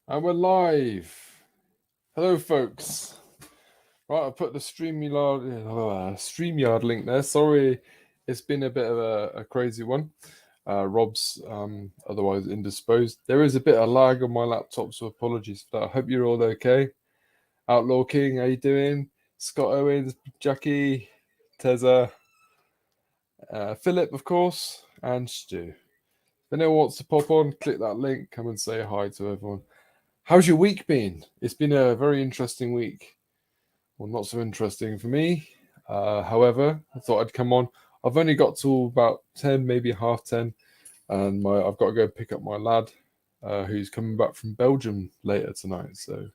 And we're live. Hello, folks. Right, I put the StreamYard link there. Sorry, it's been a bit of a crazy one. Rob's otherwise indisposed. There is a bit of lag on my laptop, so apologies for that. I hope you're all okay. Outlaw King, how you doing? Scott Owens, Jackie, Teza, Philip, of course, and Stu. If anyone wants to pop on, click that link, come and say hi to everyone. How's your week been? It's been a very interesting week. Well, not so interesting for me. However, I thought I'd come on. I've only got till about 10, maybe half 10, and I've got to go pick up my lad who's coming back from Belgium later tonight. So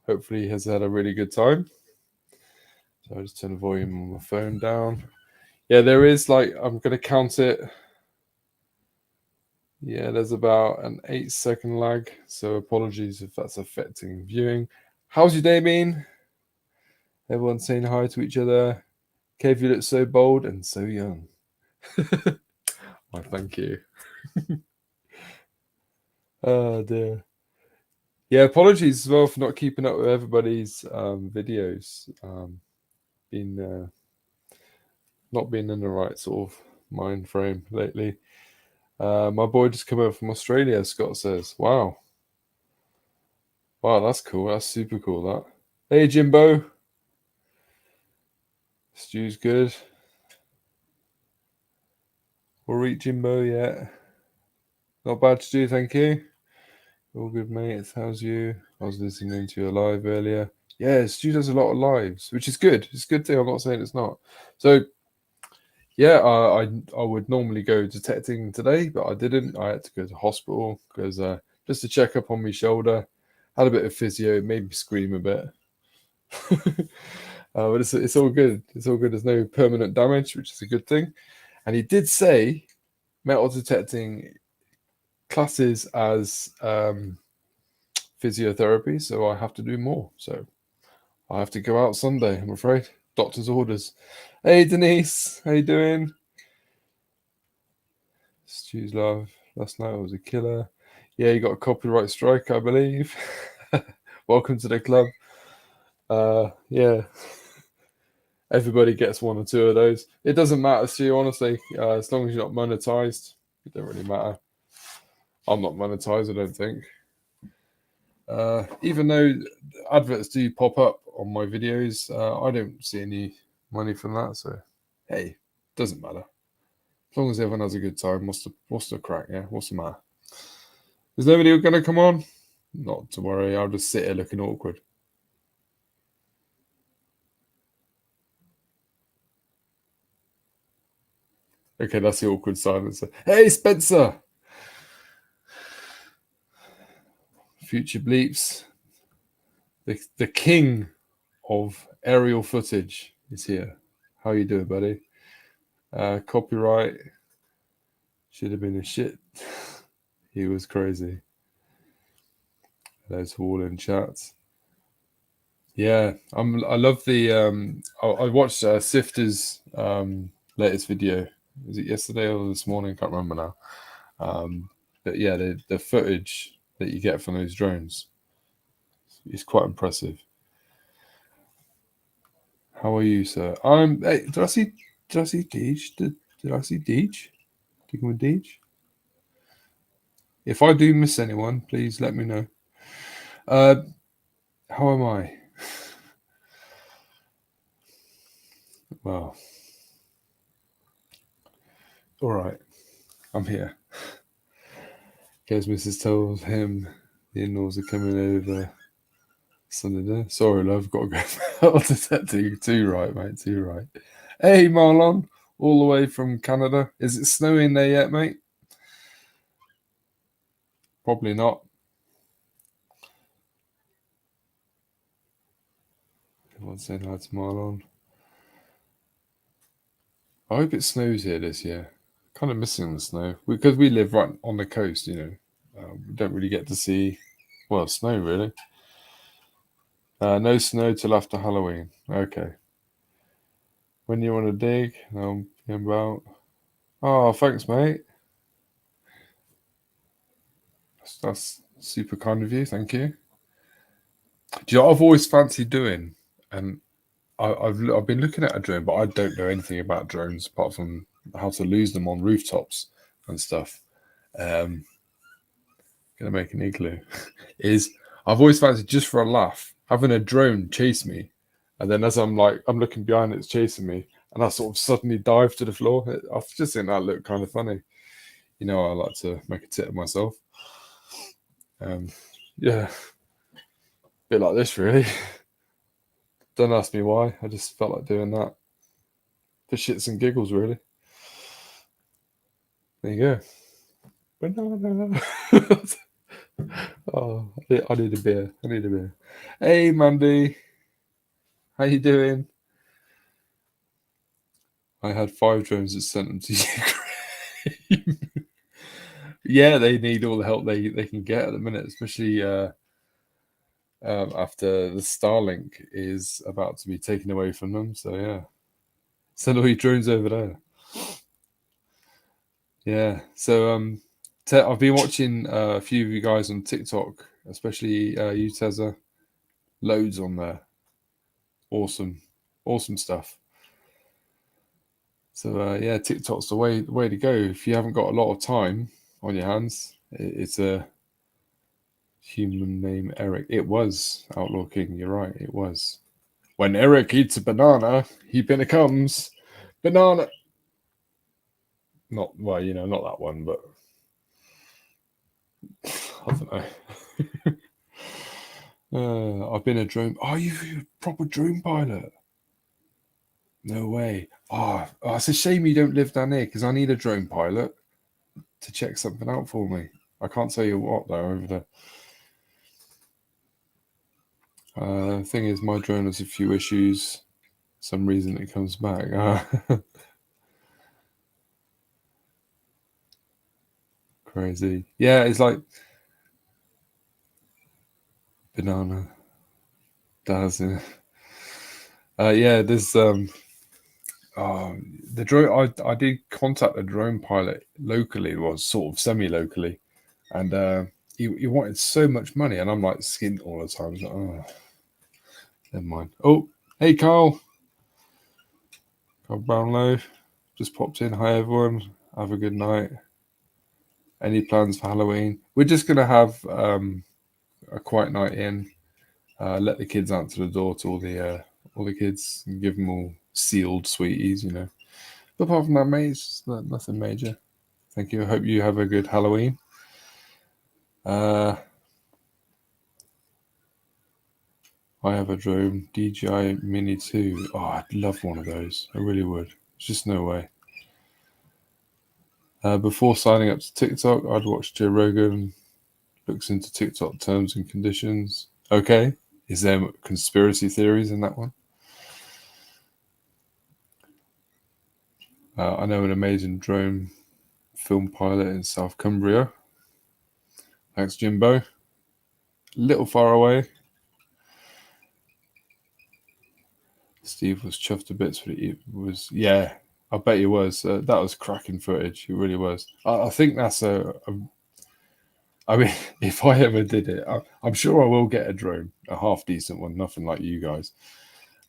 hopefully he has had a really good time. So I just turn the volume on my phone down. Yeah, there is I'm going to count it. Yeah, there's about an 8-second lag. So apologies if that's affecting viewing. How's your day been? Everyone saying hi to each other. Kev, you look so bold and so young. Why, thank you. Oh dear. Yeah, apologies as well for not keeping up with everybody's videos. Been not been in the right sort of mind frame lately. My boy just come over from Australia. Scott says, "Wow, wow, that's cool. That's super cool. That. Hey, Jimbo. Stew's good. We'll eat Jimbo yet. Not bad, Stew. Thank you. All good, mate. How's you? I was listening to your live earlier. Yeah, Stu does a lot of lives, which is good. It's a good thing. I'm not saying it's not. So, yeah, I would normally go detecting today, but I didn't. I had to go to hospital because just to check up on my shoulder. Had a bit of physio, made me scream a bit. But it's all good. It's all good. There's no permanent damage, which is a good thing. And he did say metal detecting classes as physiotherapy, so I have to do more. So I have to go out Sunday, I'm afraid. Doctor's orders. Hey Denise, how you doing? Stu's love. Last night was a killer. Yeah, you got a copyright strike, I believe. Welcome to the club. Yeah. Everybody gets one or two of those. It doesn't matter to you, honestly. As long as you're not monetized, it don't really matter. I'm not monetized, I don't think. Even though adverts do pop up on my videos, I don't see any money from that. So, hey, doesn't matter. As long as everyone has a good time, what's the crack? Yeah, what's the matter? Is nobody going to come on? Not to worry. I'll just sit here looking awkward. Okay, that's the awkward silence. Hey, Spencer. Future bleeps. The king of aerial footage is here. How you doing, buddy? Copyright should have been a shit. He was crazy. Those all in chats. Yeah, I love the. I watched Sifter's latest video. Was it yesterday or this morning? Can't remember now. But yeah, the footage that you get from those drones is quite impressive. How are you, sir? Hey, did I see Deej? Did I see Deej? Do you come with Deej? If I do miss anyone, please let me know. How am I? Well, all right. I'm here. Guess Mrs. told him the in-laws are coming over Sunday dinner. Sorry, love, got to go metal detecting. Too right, mate. Too right. Hey, Marlon, all the way from Canada. Is it snowing there yet, mate? Probably not. Everyone's saying hi to Marlon. I hope it snows here this year. Kind of missing the snow because we live right on the coast. We don't really get to see snow really. No snow till after Halloween. Okay. When you want to dig, about. Oh, thanks, mate. That's Super kind of you. Thank you. Do you know what I've always fancied doing? And I've been looking at a drone, but I don't know anything about drones apart from how to lose them on rooftops and stuff. Gonna make an igloo. Is I've always fancied, just for a laugh, having a drone chase me, and then as I'm looking behind, it's chasing me, and I sort of suddenly dive to the floor. I just think that looked kind of funny. You know, I like to make a tit of myself. Yeah, bit like this really. Don't ask me why. I just felt like doing that for shits and giggles, really. There you go. Banana. Oh, I need a beer. I need a beer. Hey, Mandy. How you doing? I had 5 drones that sent them to Ukraine. Yeah, they need all the help they can get at the minute, especially after the Starlink is about to be taken away from them. So yeah, send all your drones over there. Yeah. So I've been watching a few of you guys on TikTok, especially you, Tezza. Loads on there. Awesome, awesome stuff. So yeah, TikTok's the way to go. If you haven't got a lot of time on your hands, it's a human name Eric. It was Outlaw King. You're right. It was. When Eric eats a banana, he becomes banana. Not well, not that one, but I don't know. I've been a drone. Are you a proper drone pilot? No way. Oh, it's a shame you don't live down here because I need a drone pilot to check something out for me. I can't tell you what though over there. Thing is, my drone has a few issues. Some reason it comes back. Crazy. Yeah, it's like banana. Does it? Yeah, there's the drone. I did contact a drone pilot locally, well, sort of semi-locally, and he wanted so much money, and I'm like skint all the time. Like, oh, never mind. Oh, hey Carl Brownlow, just popped in. Hi everyone, have a good night. Any plans for Halloween? We're just gonna have a quiet night in. Let the kids answer the door to all the kids and give them all sealed sweeties, But apart from that, mate, it's nothing major. Thank you. I hope you have a good Halloween. I have a drone, DJI Mini 2. Oh, I'd love one of those. I really would. There's just no way. Before signing up to TikTok, I'd watch Joe Rogan looks into TikTok terms and conditions. Okay. Is there conspiracy theories in that one? I know an amazing drone film pilot in South Cumbria. Thanks, Jimbo. A little far away. Steve was chuffed to bits, but it was, yeah, I bet he was. That was cracking footage. It really was. I think that's I mean, if I ever did it, I'm sure I will get a drone, a half decent one, nothing like you guys.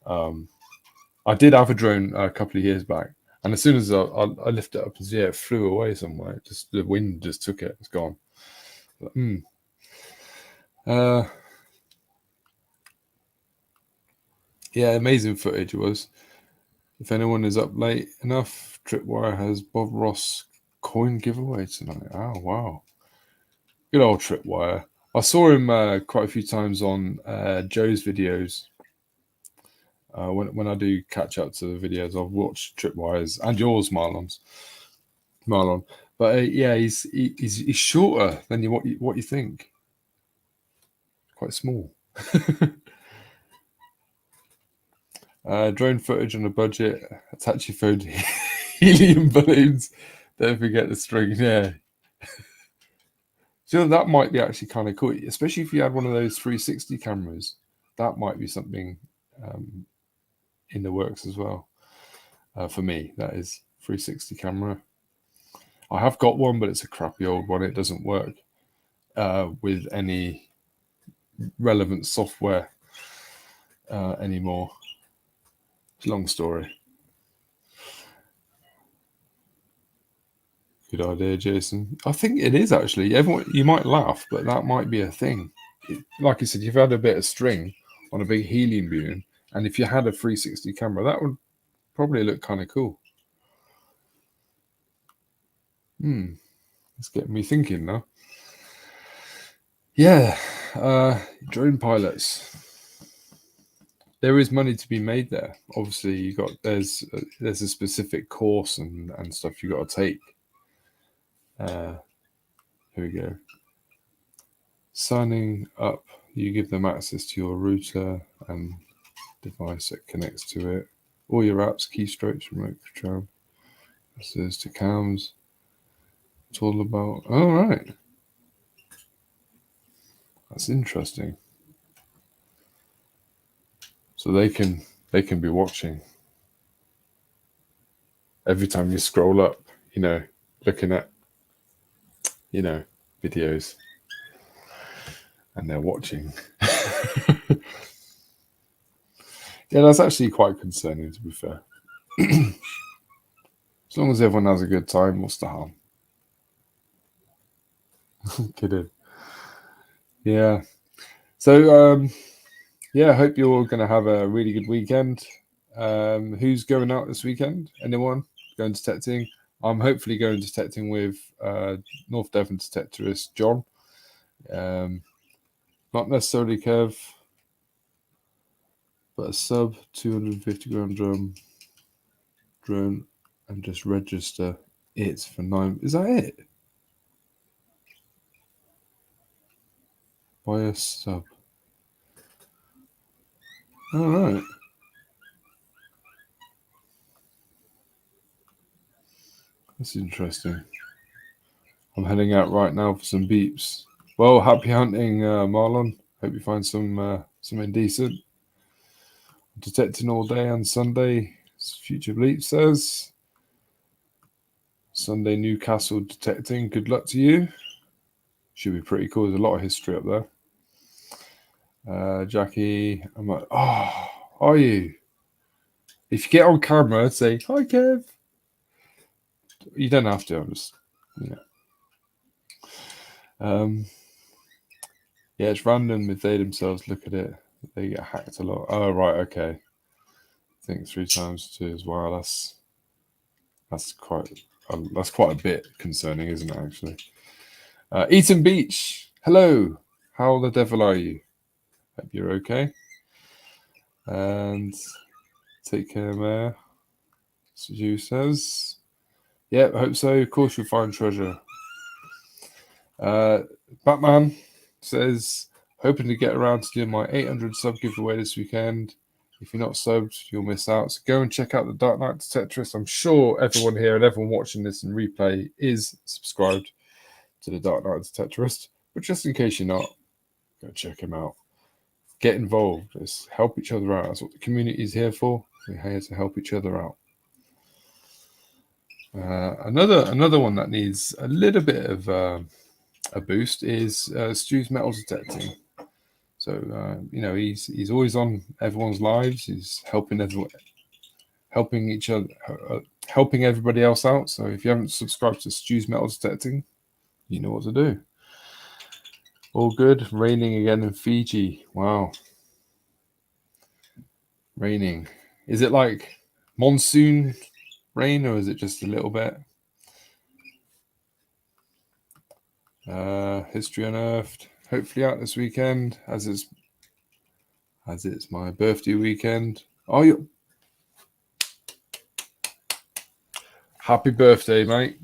I did have a drone a couple of years back, and as soon as I lifted it up and it flew away somewhere. Just the wind just took it. It's gone. Yeah, amazing footage it was. If anyone is up late enough, Tripwire has Bob Ross coin giveaway tonight. Oh wow, good old Tripwire. I saw him quite a few times on Joe's videos. When I do catch up to the videos, I've watched Tripwires and yours, Marlon. But yeah, he's shorter than what you think. Quite small. Drone footage on a budget. Attach your phone to helium balloons. Don't forget the string. Yeah. So that might be actually kind of cool, especially if you had one of those 360 cameras. That might be something in the works as well. For me, that is 360 camera. I have got one, but it's a crappy old one. It doesn't work. with any relevant software anymore. It's a long story. Good idea, Jason. I think it is actually. Everyone, you might laugh, but that might be a thing. Like I said, you've had a bit of string on a big helium balloon, and if you had a 360 camera, that would probably look kind of cool. It's getting me thinking now. Yeah, drone pilots. There is money to be made there. Obviously, there's a specific course and stuff you got to take. Here we go. Signing up, you give them access to your router and device that connects to it. All your apps, keystrokes, remote control, access to cams. It's all about. All right, that's interesting. So they can be watching every time you scroll up. Looking at videos, and they're watching. Yeah, that's actually quite concerning, to be fair. As long as everyone has a good time, what's the harm? Kidding. Yeah. So, I hope you're all going to have a really good weekend. Who's going out this weekend? Anyone going detecting? I'm hopefully going detecting with North Devon detectorist John. Not necessarily Kev, but a sub 250 gram drone, and just register it for 9. Is that it? Buy a sub. All right. That's interesting. I'm heading out right now for some beeps. Well, happy hunting, Marlon. Hope you find something decent. Detecting all day on Sunday. Future Bleep says. Sunday Newcastle detecting. Good luck to you. Should be pretty cool. There's a lot of history up there. Jackie, I'm like, oh, are you? If you get on camera, say hi, Kev. You don't have to. I'm just, yeah, it's random if they themselves look at it. They get hacked a lot. Oh, right, okay. I think 3 times 2 as well. That's quite a bit concerning, isn't it? Actually, Eaton Beach. Hello. How the devil are you? Hope you're okay. And take care, Mayor. Sue says, "Yeah, I hope so. Of course, you'll find treasure." Batman says, "Hoping to get around to doing my 800 sub giveaway this weekend. If you're not subbed, you'll miss out. So go and check out the Dark Knight Tetris. I'm sure everyone here and everyone watching this in replay is subscribed to the Dark Knight Tetris. But just in case you're not, go check him out. Get involved. Let's help each other out. That's what the community is here for. We're here to help each other out." Another one that needs a little bit of a boost is Stu's metal detecting. So he's always on everyone's lives. He's helping each other, helping everybody else out. So if you haven't subscribed to Stu's metal detecting, you know what to do. All good. Raining again in Fiji. Wow. Raining. Is it like monsoon rain, or is it just a little bit? History Unearthed. Hopefully out this weekend, as it's my birthday weekend. Oh, you happy birthday, mate!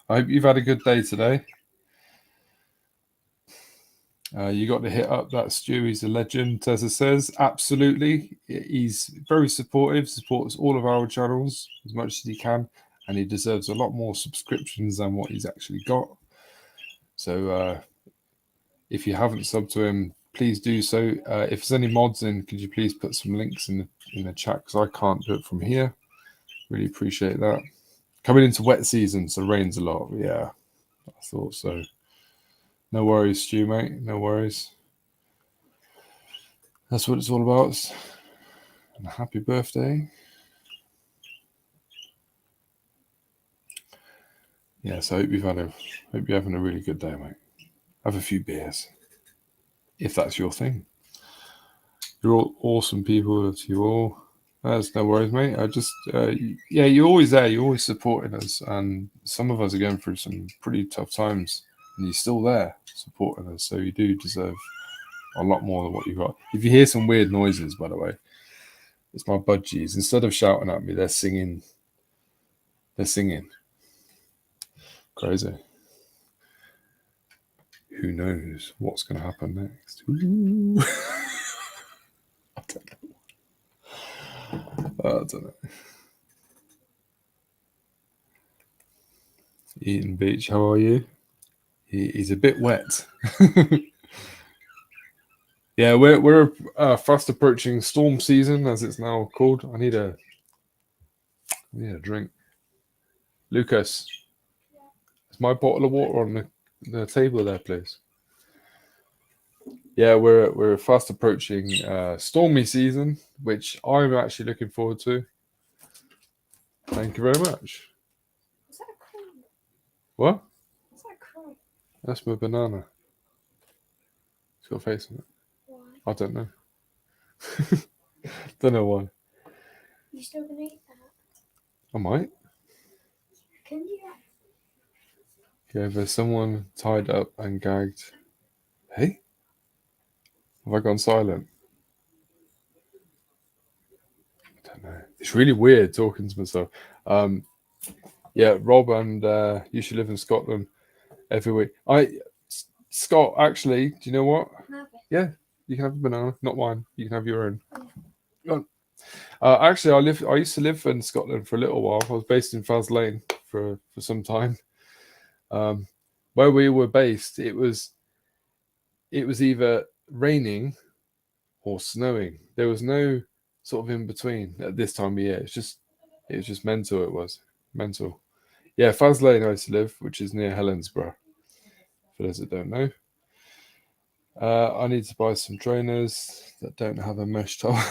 I hope you've had a good day today. You got to hit up that Stu. He's a legend, Tessa says. Absolutely. He's very supportive, supports all of our channels as much as he can, and he deserves a lot more subscriptions than what he's actually got. So if you haven't subbed to him, please do so. If there's any mods in, could you please put some links in the chat, because I can't do it from here. Really appreciate that. Coming into wet season, so rains a lot. Yeah, I thought so. No worries, Stu, mate. No worries. That's what it's all about. And happy birthday. Yes, I hope you're having a really good day, mate. Have a few beers, if that's your thing. You're all awesome people to you all. That's no worries, mate. I just, yeah, you're always there. You're always supporting us, and some of us are going through some pretty tough times, and you're still there supporting us. So you do deserve a lot more than what you got. If you hear some weird noises, by the way, it's my budgies. Instead of shouting at me, they're singing. They're singing. Crazy. Who knows what's going to happen next? I don't know. Eaton Beach, how are you? He's a bit wet. Yeah, we're fast approaching storm season, as it's now called. I need a drink. Lucas, is my bottle of water on the table there, please? Yeah, we're fast approaching stormy season, which I'm actually looking forward to. Thank you very much. Is that a crumb? What? Is that a crumb? That's my banana. It's got a face on it. Why? I don't know. Don't know why. You still gonna eat that? I might. Can you? Yeah, there's someone tied up and gagged. Hey? Have I gone silent? I don't know. It's really weird talking to myself. Yeah, Rob and You Should Live in Scotland every week. Scott, actually, do you know what? Have it. Yeah, you can have a banana, not mine. You can have your own. Yeah. Go on. Actually, I used to live in Scotland for a little while. I was based in Faslane for some time. Where we were based, it was either raining or snowing. There was no sort of in between at this time of year. It was just mental. It was mental. Yeah, Faslane I used to live, which is near Helensburgh. For those that don't know, I need to buy some trainers that don't have a mesh top.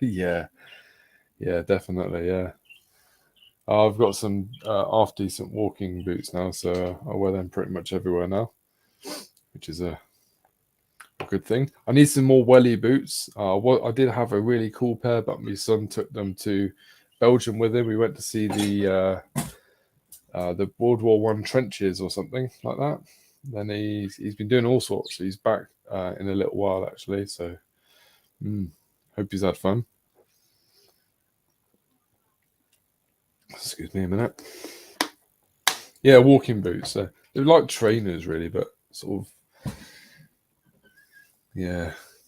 Yeah, definitely. Yeah, I've got some half decent walking boots now, so I wear them pretty much everywhere now, which is a good thing. I need some more welly boots. I did have a really cool pair, but my son took them to Belgium with him. We went to see the World War One trenches or something like that. Then he's been doing all sorts. So he's back in a little while actually. So hope he's had fun. Excuse me a minute. Yeah, walking boots. They're like trainers really, but sort of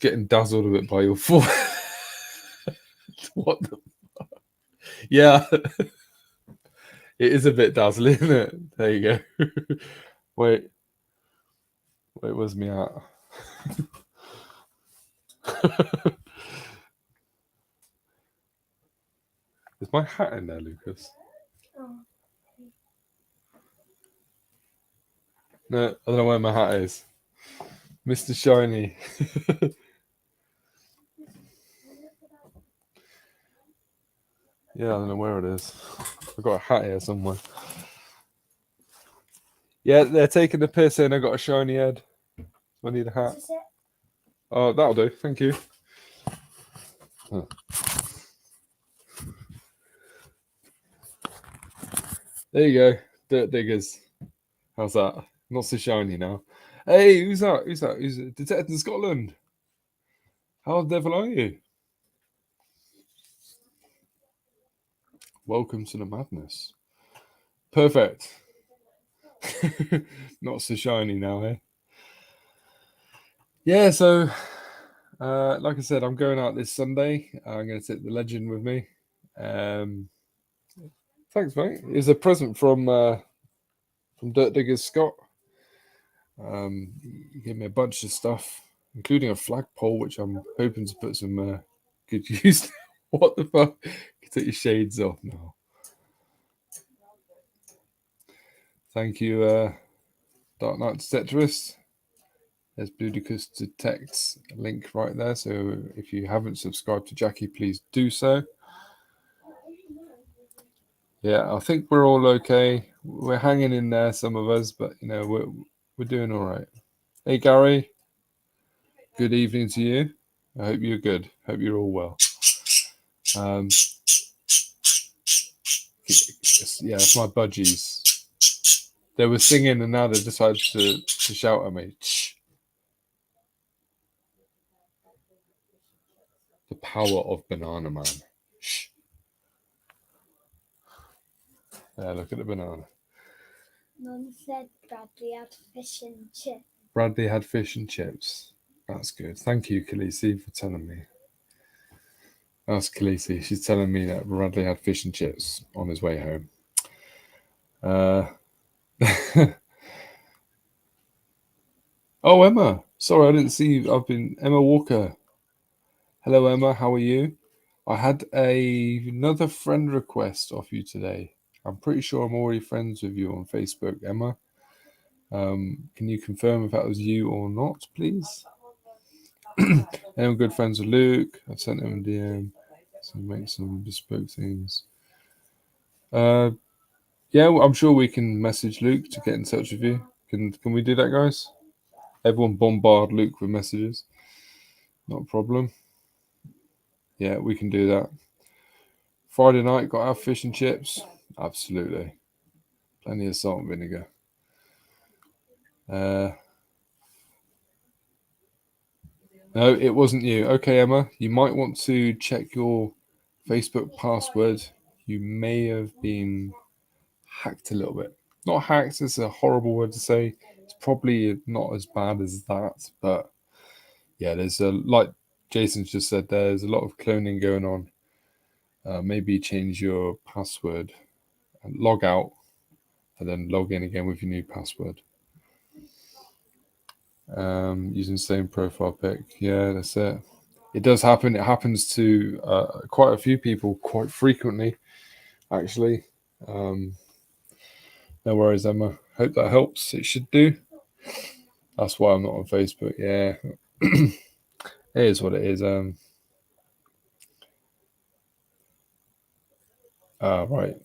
getting dazzled a bit by your foot. What the? Yeah, it is a bit dazzling, isn't it? There you go. Wait, where's me at? Is my hat in there, Lucas? Oh. No, I don't know where my hat is. Mr. Shiny. Yeah, I don't know where it is. I've got a hat here somewhere. Yeah, they're taking the piss in. I got a shiny head. I need a hat. Is this it? Oh, that'll do. Thank you. Huh. There you go. Dirt diggers. How's that? Not so shiny now. Hey, who's that? Who's that? Who's it? Detected in Scotland? How the devil are you? Welcome to the madness. Perfect. Not so shiny now, eh? Yeah, so like I said, I'm going out this Sunday. I'm going to take the legend with me. Thanks, mate. It's a present from Dirt Diggers Scott. He gave me a bunch of stuff, including a flagpole, which I'm hoping to put some good use. What the fuck? You take your shades off now. Thank you. Dark Knight Detectorist. There's Ludicrous Detects link right there. So if you haven't subscribed to Jackie, please do so. Yeah, I think we're all okay. We're hanging in there, some of us, but we're doing all right. Hey Gary, good evening to you. I hope you're good. Hope you're all well. Yeah, it's my budgies. They were singing and now they decided to shout at me. The power of Banana Man. Yeah, look at the banana. Mum said Bradley had fish and chips. Bradley had fish and chips. That's good. Thank you, Khaleesi, for telling me. That's Khaleesi. She's telling me that Bradley had fish and chips on his way home. Oh, Emma. Sorry, I didn't see you. I've been Emma Walker. Hello, Emma. How are you? I had another friend request off you today. I'm pretty sure I'm already friends with you on Facebook, Emma. Can you confirm if that was you or not, please? I'm good friends with Luke. I've sent him a DM to make some bespoke things. Yeah, I'm sure we can message Luke to get in touch with you. Can we do that, guys? Everyone bombard Luke with messages. Not a problem. Yeah, we can do that. Friday night, got our fish and chips. Absolutely. Plenty of salt and vinegar. No, it wasn't you. Okay, Emma, you might want to check your Facebook password. You may have been hacked a little bit. Not hacked, it's a horrible word to say. It's probably not as bad as that, but yeah, there's like Jason's just said, there's a lot of cloning going on. Maybe change your password and log out and then log in again with your new password. Using the same profile pic. Yeah, that's it. It does happen. It happens to quite a few people quite frequently, actually. No worries, Emma. Hope that helps. It should do. That's why I'm not on Facebook. Yeah, it is what it is. Right.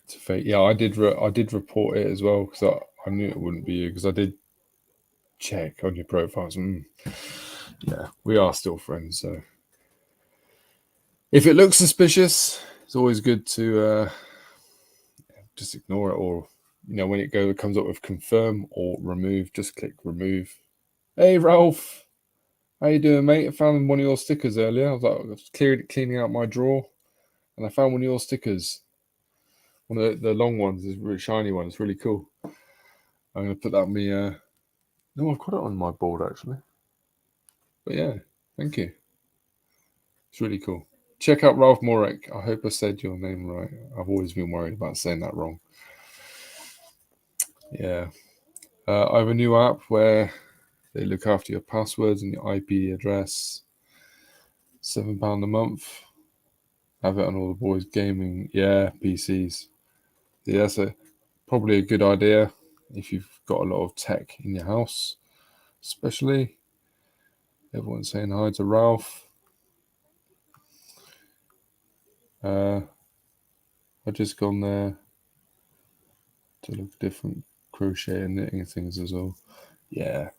To fake. Yeah, I did. I did report it as well because I knew it wouldn't be you because I did check on your profiles. Yeah, we are still friends. So if it looks suspicious, it's always good to just ignore it, or when it comes up with confirm or remove, just click remove. Hey Ralph, how you doing, mate? I found one of your stickers earlier. I was cleaning out my drawer, and I found one of your stickers. One of the long ones, this really shiny one. It's really cool. I'm gonna put that on me. No, I've got it on my board actually. But yeah, thank you. It's really cool. Check out Ralph Morek. I hope I said your name right. I've always been worried about saying that wrong. Yeah. I have a new app where they look after your passwords and your IP address. £7 a month. Have it on all the boys' gaming. Yeah, PCs. Yeah, that's probably a good idea if you've got a lot of tech in your house, especially. Everyone's saying hi to Ralph. I've just gone there to look at different crochet and knitting things as well. Yeah.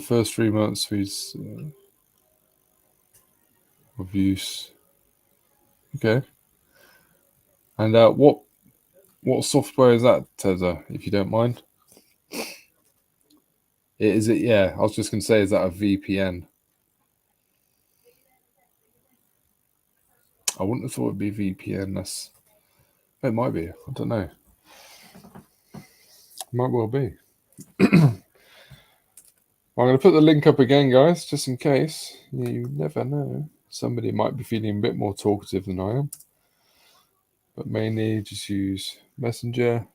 First 3 months of use. Okay. And what software is that, Teza, if you don't mind? Is it? Yeah, I was just going to say, is that a VPN? I wouldn't have thought it'd be VPN. It might be. I don't know. Might well be. I'm going to put the link up again, guys, just in case. You never know. Somebody might be feeling a bit more talkative than I am. But mainly just use Messenger.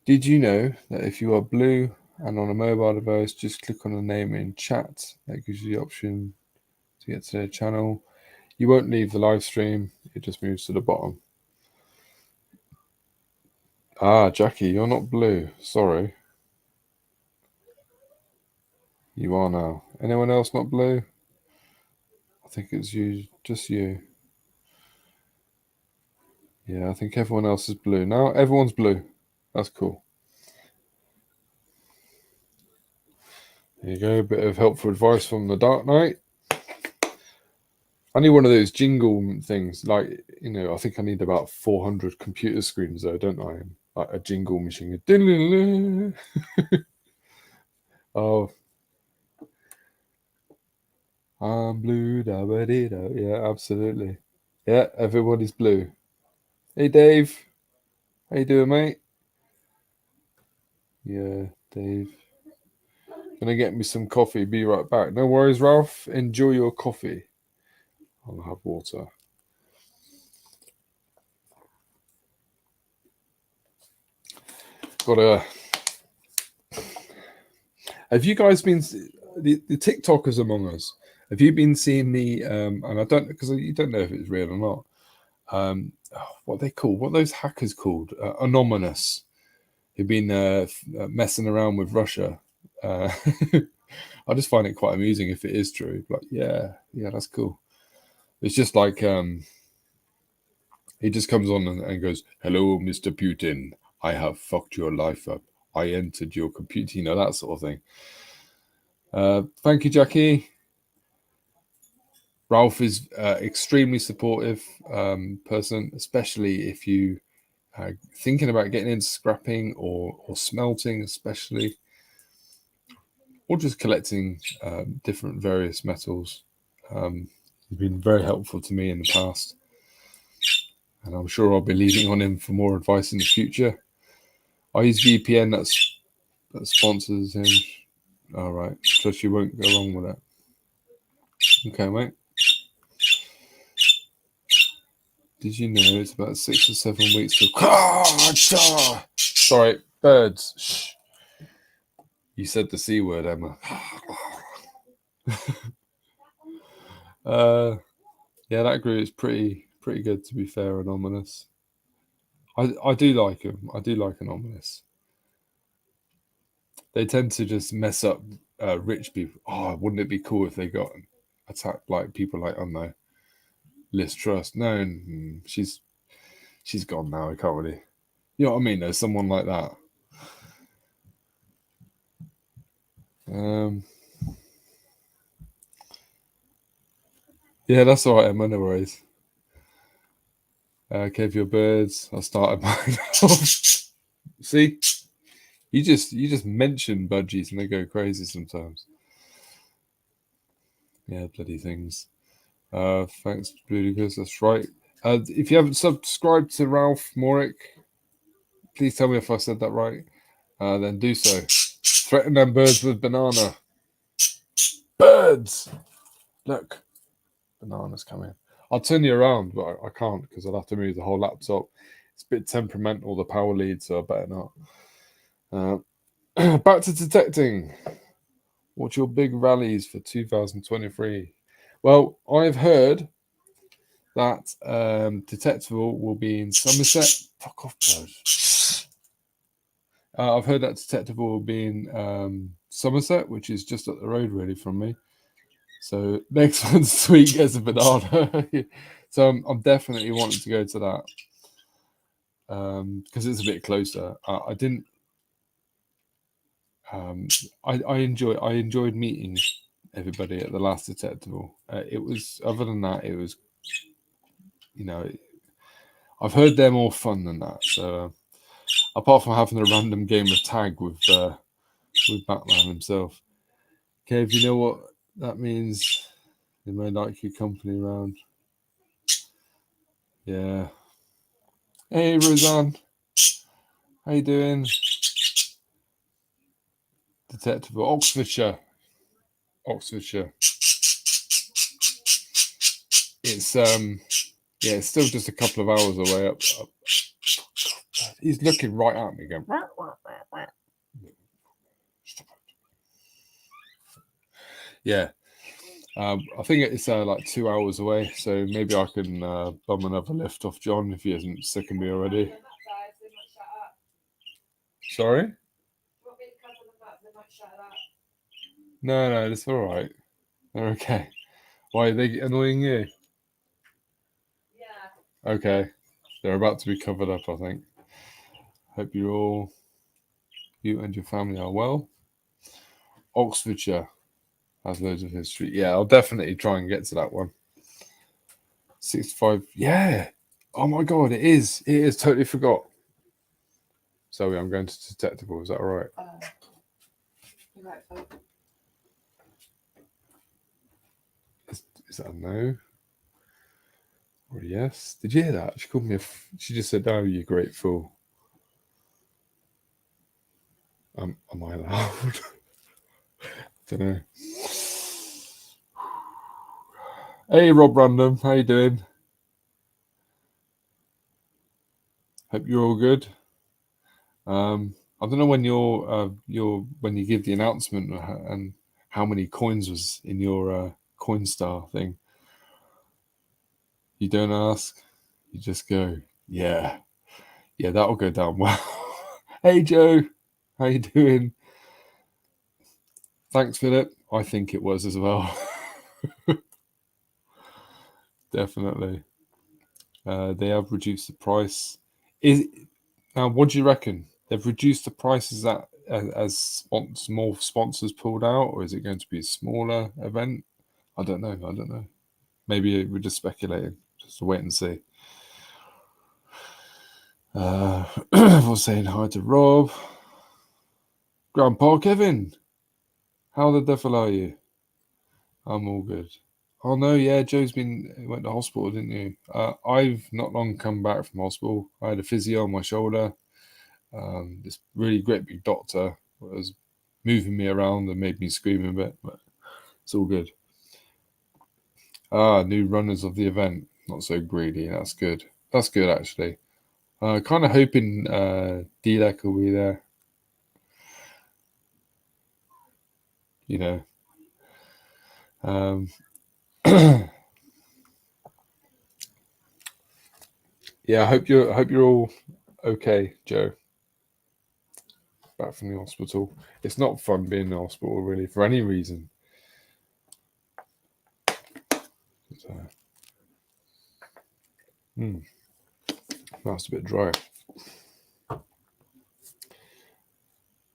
Did you know that if you are blue and on a mobile device, just click on the name in chat. That gives you the option to get to their channel. You won't leave the live stream. It just moves to the bottom. Ah, Jackie, you're not blue. Sorry. You are now. Anyone else not blue? I think it's you, just you. Yeah, I think everyone else is blue. Now everyone's blue. That's cool. There you go. A bit of helpful advice from the Dark Knight. I need one of those jingle things. Like, I think I need about 400 computer screens though, don't I? Like a jingle machine. Oh, I'm blue. Da ba dee da. Yeah, absolutely. Yeah, everybody's blue. Hey, Dave. How you doing, mate? Yeah, Dave. Gonna get me some coffee. Be right back. No worries, Ralph. Enjoy your coffee. I'll have water. Got a. Have you guys been the TikTokers among us? Have you been seeing the and I don't, because you don't know if it's real or not. What they call, what are those hackers called? Anonymous, who've been messing around with Russia. I just find it quite amusing if it is true. Like, yeah, that's cool. It's just like he just comes on and goes, "Hello, Mr. Putin. I have fucked your life up. I entered your computer." That sort of thing. Thank you, Jackie. Ralph is extremely supportive person, especially if you thinking about getting into scrapping or smelting, especially, or just collecting different various metals. He's been very helpful to me in the past, and I'm sure I'll be leaning on him for more advice in the future. I use VPN that sponsors him. All right, so you won't go wrong with that. Okay, mate. Did you know it's about 6 or 7 weeks to... Sorry, birds. Shh. You said the C word, Emma. Yeah, that group is pretty good, to be fair, and ominous. I do like them. I do like Anonymous. They tend to just mess up rich people. Oh, wouldn't it be cool if they got attacked like people like, I don't know, Liz Truss? No, she's gone now. I can't really. You know what I mean? There's someone like that. Yeah, that's all right, Emma. No worries. Cave your birds. I started mine off. See, you just mention budgies and they go crazy sometimes. Yeah, bloody things. Thanks, Ludicrous. That's right. If you haven't subscribed to Ralph Morick, please tell me if I said that right. Then do so. Threaten them birds with banana. Birds! Look, bananas coming. I'll turn you around, but I can't because I'll have to move the whole laptop. It's a bit temperamental, the power lead, so I better not. Back to detecting. What's your big rallies for 2023? Well, I've heard that Detectable will be in Somerset. Fuck off, birds. I've heard that Detectable will be in Somerset, which is just up the road, really, from me. So next one's week gets a banana. So I'm definitely wanting to go to that because it's a bit closer. I didn't. I enjoyed meeting everybody at the last Detectable. It was, other than that, it was, I've heard they're more fun than that. So apart from having a random game of tag with Batman himself. Kev, you know what that means? They may like your company around. Yeah. Hey, Roseanne. How you doing? Detective Oxfordshire. It's it's still just a couple of hours away up. He's looking right at me going. Yeah. I think it's like 2 hours away, so maybe I can bum another lift off John if he isn't sick of me already. Sorry? No, that's all right. They're okay. Why are they annoying you? Yeah. Okay. They're about to be covered up, I think. Hope you and your family are well. Oxfordshire has loads of history. Yeah, I'll definitely try and get to that one. 65. Yeah. Oh my God, it is. It is. Totally forgot. Zoe, I'm going to detectable. Is that all right? Is that a no? Or a yes? Did you hear that? She called me she just said, "No, you great fool." Am I allowed? Don't know. Hey, Rob Random, how you doing? Hope you're all good. I don't know when when you give the announcement and how many coins was in your Coinstar thing. You don't ask, you just go, yeah, that'll go down well. Hey, Joe, how you doing? Thanks, Philip. I think it was as well. Definitely. They have reduced the price. Now, what do you reckon? They've reduced the prices that as more sponsors pulled out, or is it going to be a smaller event? I don't know. Maybe we're just speculating. Just to wait and see. We're saying hi to Rob. Grandpa Kevin. How the devil are you? I'm all good. Oh no, yeah, Joe's went to hospital, didn't you? I've not long come back from hospital. I had a physio on my shoulder. This really great big doctor was moving me around and made me scream a bit, but it's all good. New runners of the event. Not so greedy. That's good. That's good, actually. Kind of hoping D-Lec will be there. You know. Yeah, I hope you're all okay, Joe. Back from the hospital. It's not fun being in the hospital, really, for any reason. That's a bit dry.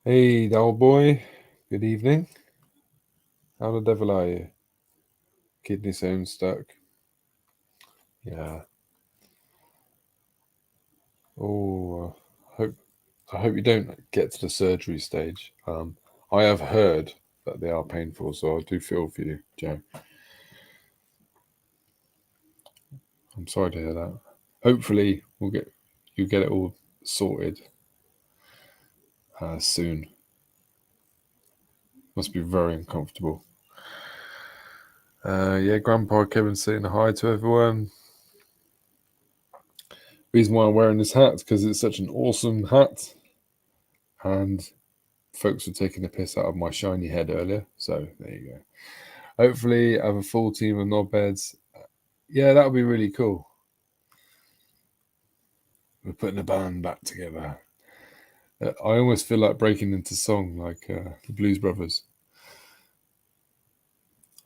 Hey, old boy. Good evening. How the devil are you? Kidney stone stuck. Yeah. Oh, I hope you don't get to the surgery stage. I have heard that they are painful, so I do feel for you, Joe. I'm sorry to hear that. Hopefully, you get it all sorted soon. Must be very uncomfortable. Yeah, Grandpa Kevin saying hi to everyone. Reason why I'm wearing this hat is because it's such an awesome hat, and folks were taking the piss out of my shiny head earlier. So there you go. Hopefully, I have a full team of knobheads. Yeah, that would be really cool. We're putting a band back together. I almost feel like breaking into song like the Blues Brothers.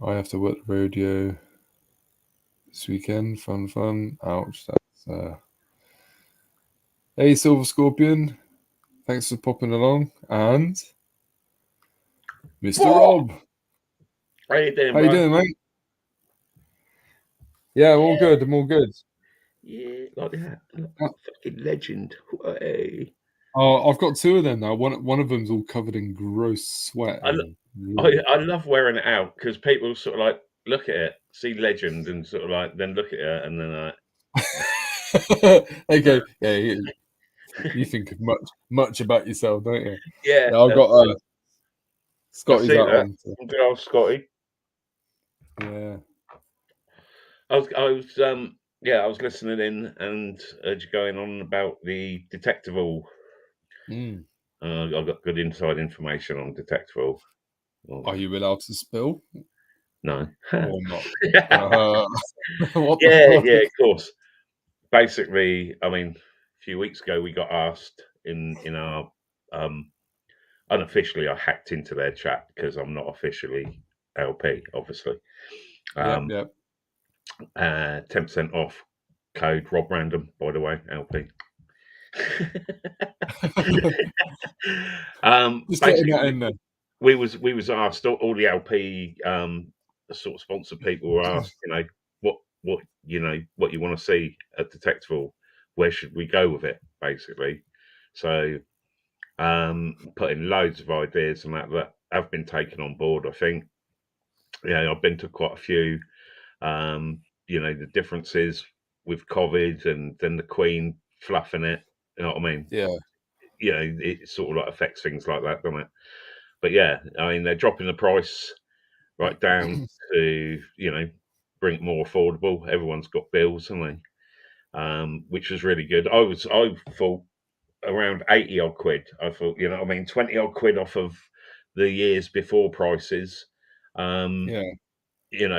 I have to work the rodeo this weekend. Fun. Ouch. That's. Hey, Silver Scorpion. Thanks for popping along. And Mr. Rob. How you doing, How you doing, mate? Yeah, I'm all good. I'm all good. Yeah, like that. Fucking legend. Hey. Oh, I've got two of them now. One of them's all covered in gross sweat. I love wearing it out because people sort of like look at it, see legend, and sort of like then look at it, and then okay, yeah, you think much about yourself, don't you? yeah, I've got Scotty's I see out that. on. So. Good old Scotty. Yeah. I was listening in and you going on about the Detectival. I've got good inside information on Detectival. Are you allowed to spill? No. Or not? What the Yeah, fuck? of course. Basically, I mean, a few weeks ago we got asked in our unofficially I hacked into their chat because I'm not officially LP, obviously. Yep. 10% off code Rob Random, by the way, LP. Just getting that Basically, in there. we was asked, all the LP sort of sponsored people were asked, what what you want to see at Detectival, where should we go with it, basically. So putting loads of ideas and that have been taken on board. I think I've been to quite a few. The differences with COVID and then the Queen fluffing it. You know what I mean? Yeah. It sort of like affects things like that, doesn't it? But yeah, I mean, they're dropping the price right down to bring it more affordable. Everyone's got bills, haven't they? Which was really good. I thought around 80 odd quid. I thought, 20 odd quid off of the years before prices. Yeah.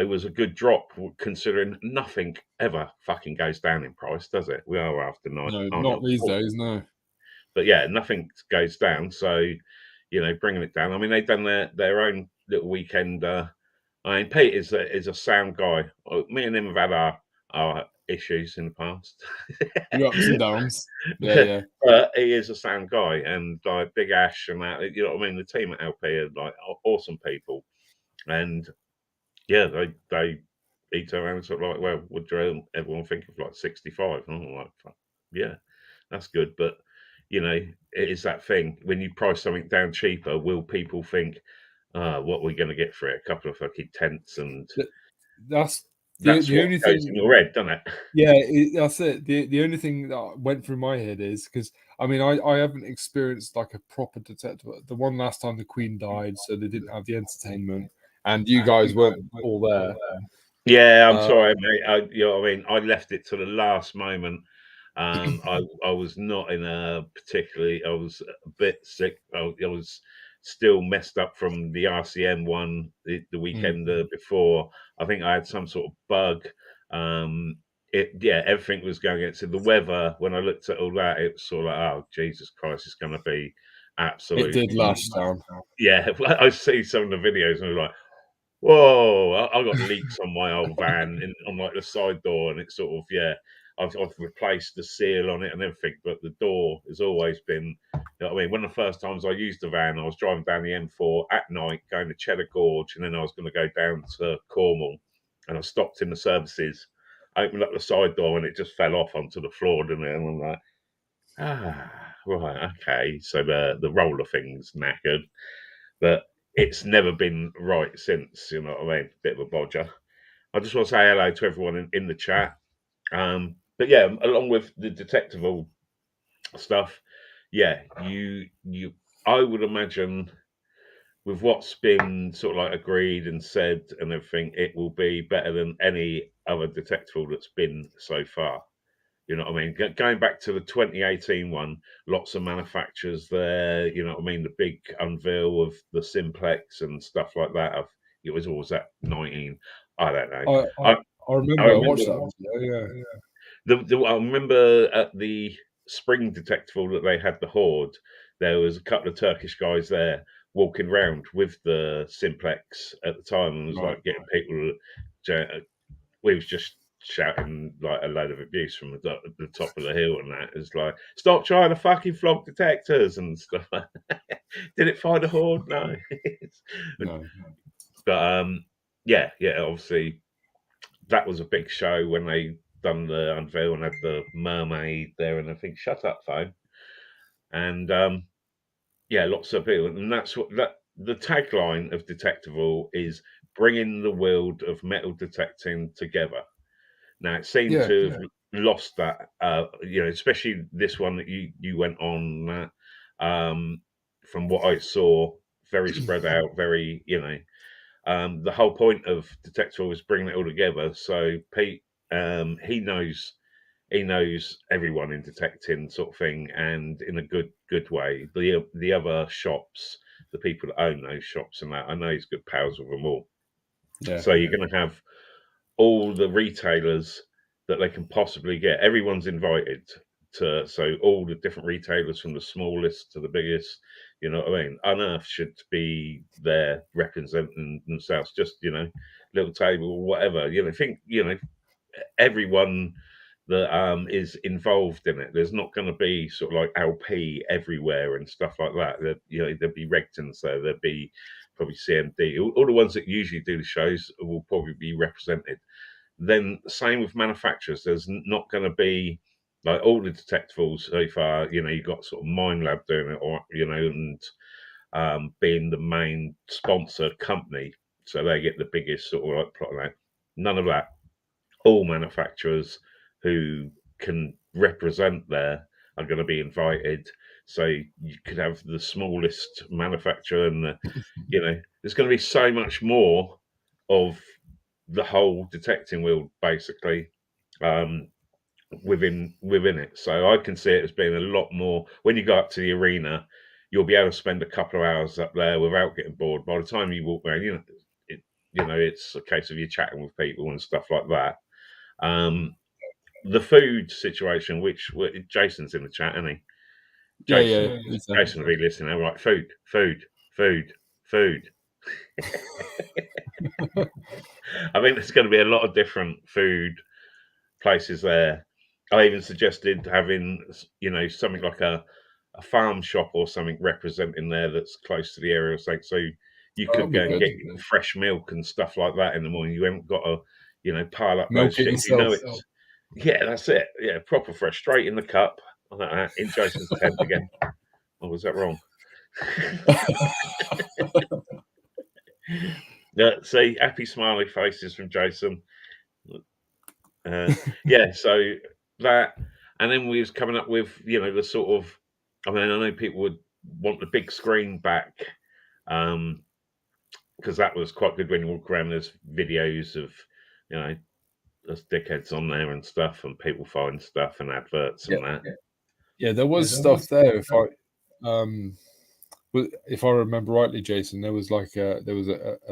Was a good drop considering nothing ever fucking goes down in price, does it? We are after night. No, not these days. No. But yeah, nothing goes down. So, bringing it down. I mean, they've done their own little weekend. I mean, Pete is a sound guy. Me and him have had our issues in the past. Your ups and downs. Yeah. But he is a sound guy, and like Big Ash and that. You know what I mean? The team at LP are like awesome people, and yeah, they eat around and sort of like, well, would everyone think of like 65? And I'm like, yeah, that's good, but it is that thing when you price something down cheaper. Will people think, what are we going to get for it? A couple of fucking tents, and That's that's the what only goes thing. in your head, doesn't it? Yeah, that's it. The only thing that went through my head is because I mean I haven't experienced like a proper detective. The one last time the Queen died, so they didn't have the entertainment, and you guys weren't all there. Yeah, I'm sorry, mate. You know what I mean? I left it to the last moment. I was not in a particularly. I was a bit sick. I was still messed up from the RCM one the weekend before. I think I had some sort of bug. Everything was going against it. The weather, when I looked at all that, it was sort of like, oh Jesus Christ, it's going to be It absolute. did last time. Yeah, I see some of the videos and I'm like, whoa! I got leaks on my old van on like the side door, and it's sort of I've replaced the seal on it and everything, but the door has always been. You know what I mean? One of the first times I used the van, I was driving down the M4 at night, going to Cheddar Gorge, and then I was going to go down to Cornwall, and I stopped in the services, opened up the side door, and it just fell off onto the floor, didn't it? And I'm like, right, okay. So the roller thing's knackered, but it's never been right since, you know what I mean? Bit of a bodger. I just want to say hello to everyone in the chat. But yeah, along with the detectival stuff, yeah, I would imagine with what's been sort of like agreed and said and everything, it will be better than any other detectival that's been so far. You know what I mean? Going back to the 2018 one, lots of manufacturers there. You know what I mean? The big unveil of the Simplex and stuff like that. It was always at 19. I don't know. I remember I watched that video. Yeah. I remember at the spring detectival that they had the Horde. There was a couple of Turkish guys there walking around with the Simplex at the time, and was Right. like getting people. We was just shouting like a load of abuse from the top of the hill, and that is like, stop trying to fucking flog detectors and stuff. Did it find a Horde? No. No. But yeah, obviously that was a big show when they done the unveil and had the mermaid there, and I think shut up phone, and yeah, lots of people, and that's what the tagline of Detectival is: bringing the world of metal detecting together. Now it seemed Yeah. to have lost that, especially this one that you went on. From what I saw, very spread out, very the whole point of Detective was bringing it all together. So Pete, he knows everyone in detecting sort of thing, and in a good way. The other shops, the people that own those shops and that, I know he's good pals with them all. Yeah. So you're going to have all the retailers that they can possibly get. Everyone's invited So all the different retailers from the smallest to the biggest, you know what I mean? Unearth should be there representing themselves. Just, you know, little table or whatever. You know, think, you know, everyone that is involved in it. There's not going to be sort of like LP everywhere and stuff like that. You know, there'd be Regtons there. There'd be probably CMD. All the ones that usually do the shows will probably be represented. Then same with manufacturers. There's not going to be like all the detectables so far. You know, you've got sort of Mind Lab doing it, or you know, and being the main sponsor company, so they get the biggest sort of like plot of that. None of that. All manufacturers who can represent there are going to be invited. So you could have the smallest manufacturer, and you know, there's going to be so much more of the whole detecting world basically within it. So I can see it as being a lot more. When you go up to the arena, you'll be able to spend a couple of hours up there without getting bored. By the time you walk around, you know, it's a case of you chatting with people and stuff like that. The food situation, which Jason's in the chat, isn't he? Jason, Yeah. Jason will be listening. I'm like, food. I think there's going to be a lot of different food places there. I even suggested having, you know, something like a farm shop or something representing there that's close to the area. So you could go and get fresh milk and stuff like that in the morning. You haven't got to, you know, pile up Milk those it shit. yourself. You know, it's yeah, that's it. Yeah, proper fresh, straight in the cup. Like that, in Jason's tent again. Oh, was that wrong? Yeah, see, happy smiley faces from Jason. Yeah, so that, and then we was coming up with, you know, the sort of, I mean, I know people would want the big screen back, because that was quite good when you walk around. There's videos of, you know, there's dickheads on there and stuff, and people find stuff and adverts and that. Yeah, there was stuff there. If I remember rightly, Jason, there was like a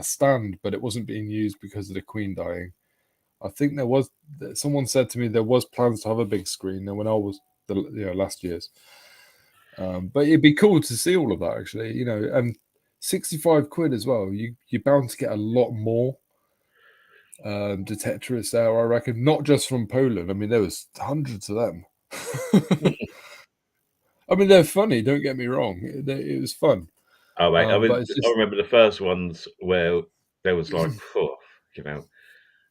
stand, but it wasn't being used because of the Queen dying. I think there was. Someone said to me there was plans to have a big screen. Now, when I was last year's, but it'd be cool to see all of that actually. You know, and 65 quid as well. You're bound to get a lot more detectorists there, I reckon. Not just from Poland. I mean, there was hundreds of them. I mean, they're funny. Don't get me wrong. It was fun. Oh, mate, I mean, Just... I remember the first ones where there was like, you know,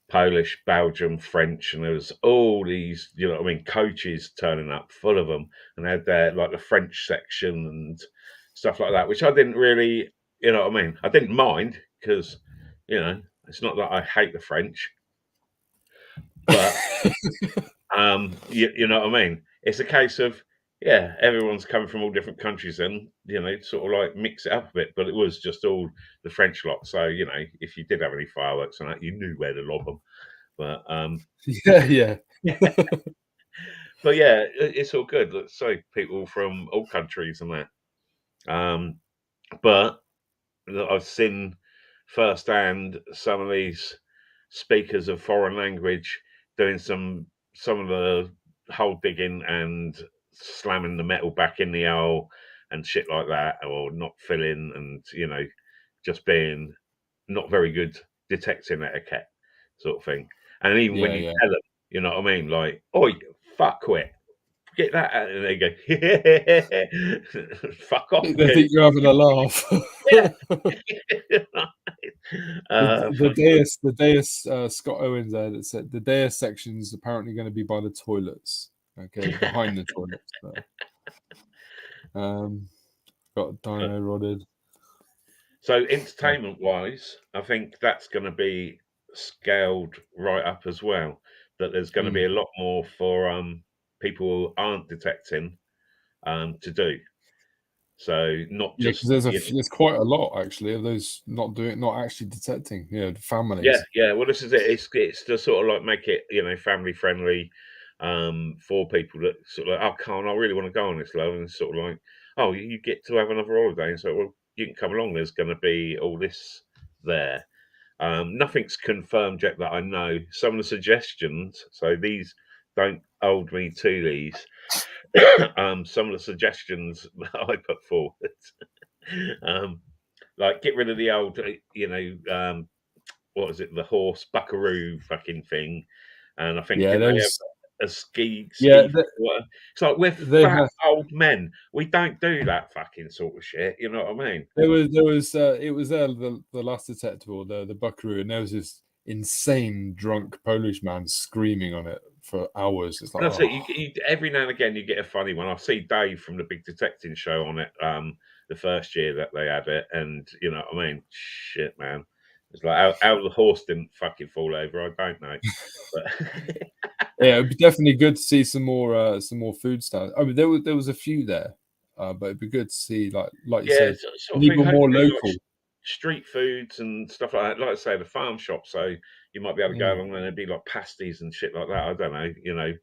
Polish, Belgium, French, and there was all these, you know, I mean, coaches turning up, full of them, and they had their like the French section and stuff like that, which I didn't really, you know what I mean? I didn't mind because, you know, it's not that I hate the French, but you know what I mean? It's a case of, yeah, everyone's coming from all different countries and, you know, sort of like mix it up a bit, but it was just all the French lot. So, you know, if you did have any fireworks and that, you knew where to lob them. But yeah. But yeah, it's all good. Let's say people from all countries and that. But I've seen firsthand some of these speakers of foreign language doing some of the hole digging and slamming the metal back in the hole and shit like that, or not filling, and you know, just being not very good detecting etiquette sort of thing. And even when you tell them, you know what I mean, like, "Oi, fuck quit." Get that out, and they go, fuck off. They think you're having a laugh. The Deus Scott Owens there that said the Deus section's apparently going to be by the toilets. Okay, behind the toilets. Got Dino Rodded. So entertainment wise, I think that's going to be scaled right up as well. That there's going to be a lot more for people who aren't detecting to do. So not just there's quite a lot actually of those not actually detecting. You know, families. Yeah. Well, this is it. It's to sort of like make it, you know, family friendly for people that sort of like, oh, Carl, I really want to go on this, love, and it's sort of like, oh, you get to have another holiday, and so well, you can come along. There's going to be all this there. Nothing's confirmed yet that I know. Some of the suggestions, so these don't hold me to these. some of the suggestions that I put forward. Like get rid of the old, what was it, the horse buckaroo fucking thing, and I think Yeah, didn't there they was. have a ski Yeah, water? It's like we're they fat had. old men. We don't do that fucking sort of shit. You know what I mean? There was. It was the last detectable, the Buckaroo, and there was this insane drunk Polish man screaming on it for hours. It's like, That's it. oh, Every now and again you get a funny one. I see Dave from the Big Detecting Show on it. The first year that they had it, and you know what I mean. Shit, man. It's like how the horse didn't fucking fall over. I don't know, but yeah, it'd be definitely good to see some more food stands. I mean, there was a few there, but it'd be good to see like you yeah, said, sort of and thing. even more Hopefully, like local. street foods and stuff like that. Like I say, the farm shop. So you might be able to go Mm, along and there'd be like pasties and shit like that. I don't know.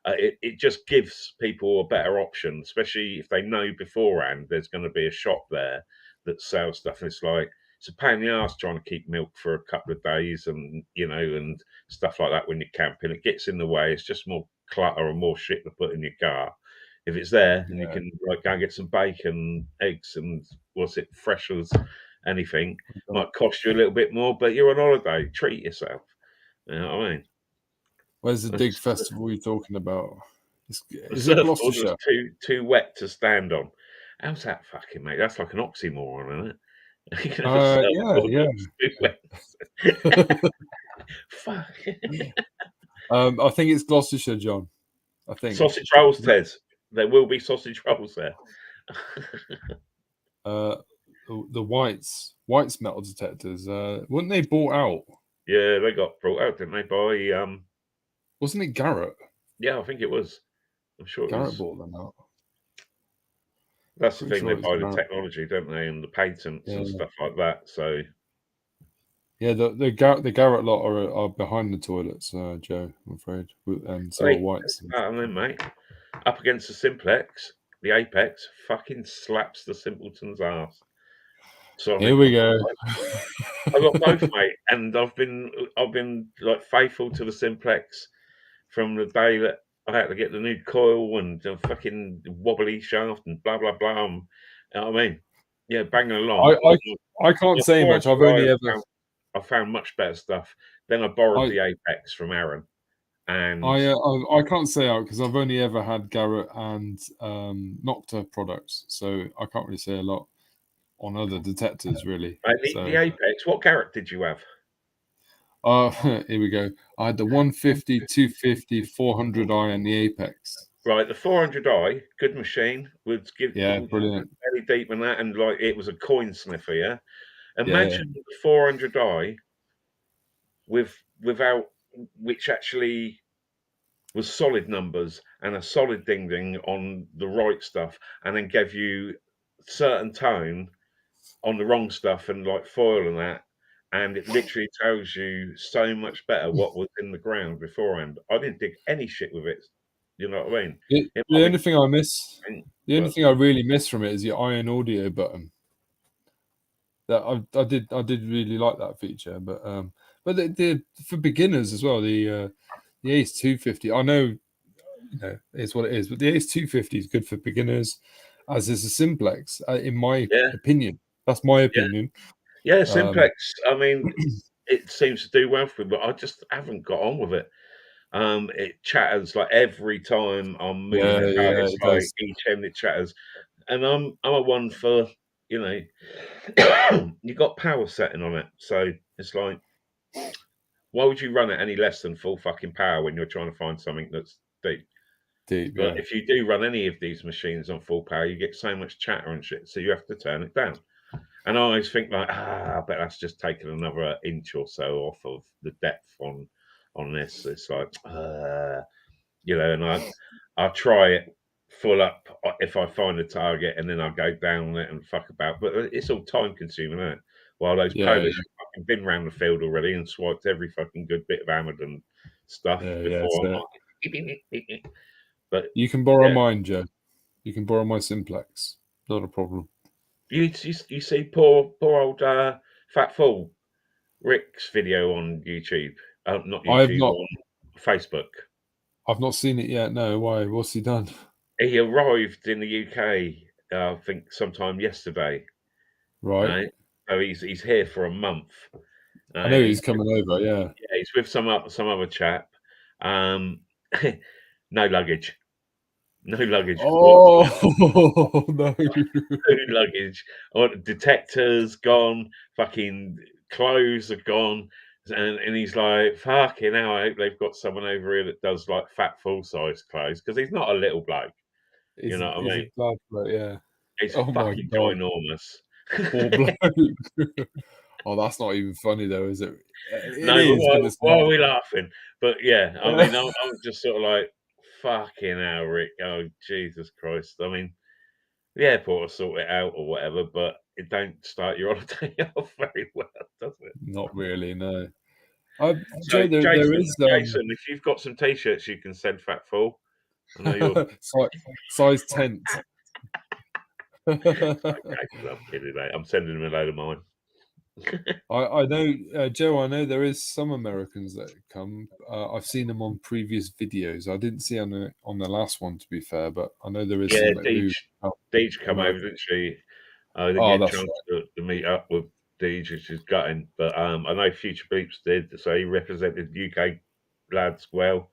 It just gives people a better option, especially if they know beforehand there's going to be a shop there that sells stuff. And it's like it's a pain in the ass trying to keep milk for a couple of days, and and stuff like that when you're camping. It gets in the way. It's just more clutter and more shit to put in your car. If it's there and you yeah, can like go and get some bacon, eggs, and what's it, fresh as anything, might cost you a little bit more, but you're on holiday. Treat yourself. You know what I mean? where's the The dig festival you're talking about? Is it surfboard was Gloucestershire? too wet to stand on. How's that fucking mate? That's like an oxymoron, isn't it? You can have a Yeah, surfboard yeah. that's too wet. Fuck. I think it's Gloucestershire, John. I think. Sausage rolls, Ted. There will be sausage rolls there. Uh, the whites metal detectors. Weren't they bought out? Yeah, they got brought out, didn't they? By Wasn't it Garrett? yeah, I think it was. I'm sure it Garrett was. bought them out. That's the Pretty thing, they sure it's buy the Garrett. technology, don't they, and the patents and Yeah, stuff like that. So yeah. The Garrett lot are behind the toilets, Joe. I'm afraid, and so are hey, whites. I mean, mate, up against the Simplex, the Apex fucking slaps the Simpleton's ass. So Here we go. I've got both, mate, and I've been like faithful to the Simplex from the day that I had to get the new coil and the fucking wobbly shaft and blah blah blah. You know what I mean? Yeah, banging along. I I can't My say much. 400i, I found much better stuff. Then I borrowed I the Apex from Aaron, and I can't say out because I've only ever had Garrett and Nocta products, so I can't really say a lot on other detectors really. the So Apex. What Garrett did you have? here we go. I had the 150, 250, 400i and the Apex. Right, the 400i, good machine. Yeah, Would brilliant. very deep in that, and like it was a coin sniffer. Yeah, Yeah, imagine the 400i without which actually was solid numbers and a solid ding ding on the right stuff, and then gave you certain tone on the wrong stuff and like foil and that. And it literally tells you so much better what was in the ground beforehand. I didn't dig any shit with it. You know what I mean? It the might only thing I miss, be, the only but thing I really miss from it is the iron audio button. That I did really like that feature, but the for beginners as well, the Ace 250. I know, it's what it is, but the Ace 250 is good for beginners, as is the Simplex, in my yeah, opinion. That's my yeah, opinion. yeah. Um, Simplex. I mean, it seems to do well for me, but I just haven't got on with it. It chatters like every time I'm moving yeah, about. yeah, It's it like does. each end it chatters, and I'm a one for you know. You got power setting on it, so it's like, why would you run it any less than full fucking power when you're trying to find something that's deep? Deep, But yeah. if you do run any of these machines on full power, you get so much chatter and shit, so you have to turn it down. And I always think like, I bet that's just taken another inch or so off of the depth on this. It's like, and I try it full up if I find a target, and then I go down it and fuck about. But it's all time consuming, isn't it? While those Yeah, Polish have fucking been round the field already and swiped every fucking good bit of Hammond stuff yeah, yeah. before. So I'm like, but you can borrow yeah, mine, Joe. You can borrow my Simplex. Not a problem. you see poor old fat fool Rick's video on YouTube, not I have YouTube, not. on Facebook. I've not seen it yet. No, why? What's he done? he arrived in the UK, I think, sometime yesterday. Right. Right, so he's here for a month. I know He's he's coming over. Yeah. yeah, he's with some other chap. Um, no luggage, no luggage. Oh no. No luggage. Or detectors gone. Fucking clothes are gone. And he's like, fucking hell, I hope they've got someone over here that does like fat full size clothes because he's not a little bloke. You know what I Is a mean? blood bloke, yeah. He's Oh my fucking god. ginormous. Poor bloke. Oh, that's not even funny though, is it? It No, but is, but it's why are not. we laughing? But yeah, I mean, I'm just sort of like, fucking hell, Rick. Oh, Jesus Christ. I mean, the airport will sort it out or whatever, but it don't start your holiday off very well, does it? Not really, no. So, Joe, there Jason, is Jason, if you've got some t-shirts you can send Fat Full, I know you're size tent. okay, I'm kidding, mate. I'm sending him a load of mine. I know, Joe. I know there is some Americans that come. I've seen them on previous videos. I didn't see on the last one, to be fair, but I know there is Yeah, some who Deej come over, American. didn't she? I didn't Oh, get a that's chance to meet up with Deej, which is gutting, but I know Future Beeps did, so he represented UK lads well.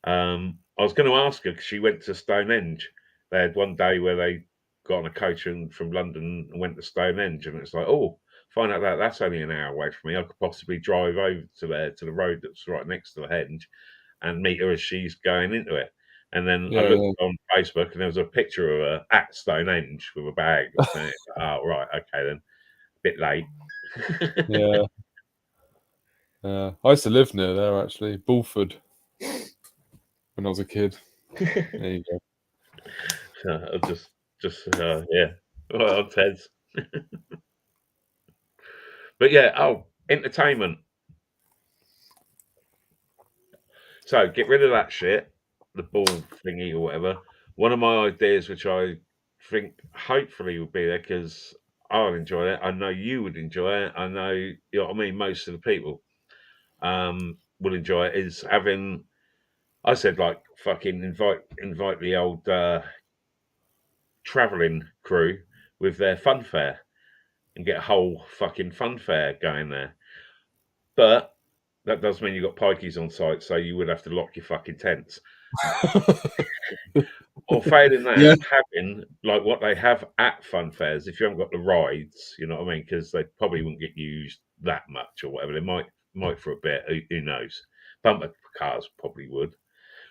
I was going to ask her because she went to Stonehenge. They had one day where they got on a coach from London and went to Stonehenge, and it's like, oh, find out that that's only an hour away from me. I could possibly drive over to there to the road that's right next to the henge and meet her as she's going into it. And then I right. looked Yeah, on Facebook and there was a picture of her at Stonehenge with a bag. And it's like, oh, right, okay then. Bit late. yeah, yeah. I used to live near there actually, Bulford, when I was a kid. There you go. I yeah. Well, Ted's. But yeah, oh, entertainment. So get rid of that shit, the ball thingy or whatever. One of my ideas, which I think hopefully will be there because I'll enjoy it. I know you would enjoy it. I know, you know what I mean. Most of the people will enjoy it. Is having, I said, like fucking invite the old traveling crew with their fun fair and get a whole fucking fun fair going there. But that does mean you've got pikeys on site, so you would have to lock your fucking tents. Or failing Yeah, that, having like what they have at fun fairs, if you haven't got the rides, you know what I mean, because they probably wouldn't get used that much or whatever. They might for a bit. Who knows? Bumper cars probably would.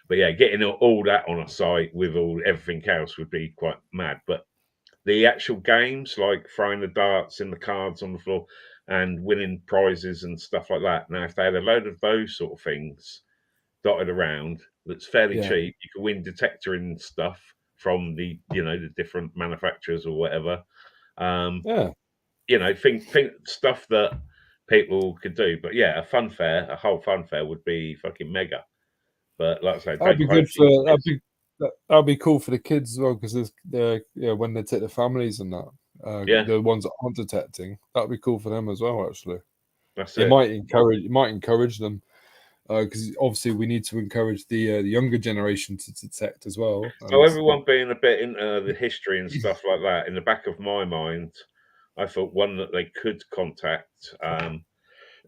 But yeah, getting all that on a site with all everything else would be quite mad. But the actual games, like throwing the darts and the cards on the floor and winning prizes and stuff like that. Now, if they had a load of those sort of things dotted around that's fairly yeah, cheap. You can win detectoring stuff from the different manufacturers or whatever. Um, yeah. think stuff that people could do. But yeah, a whole fun fair would be fucking mega. But like I say, That'd don't be quote good me. for that'd be cool for the kids as well because when they take the families and that Yeah, the ones that aren't detecting, that'd be cool for them as well. Actually, that's it it. might encourage them because obviously we need to encourage the younger generation to detect as well. So And everyone being a bit into the history and stuff like that, in the back of my mind, I thought one that they could contact.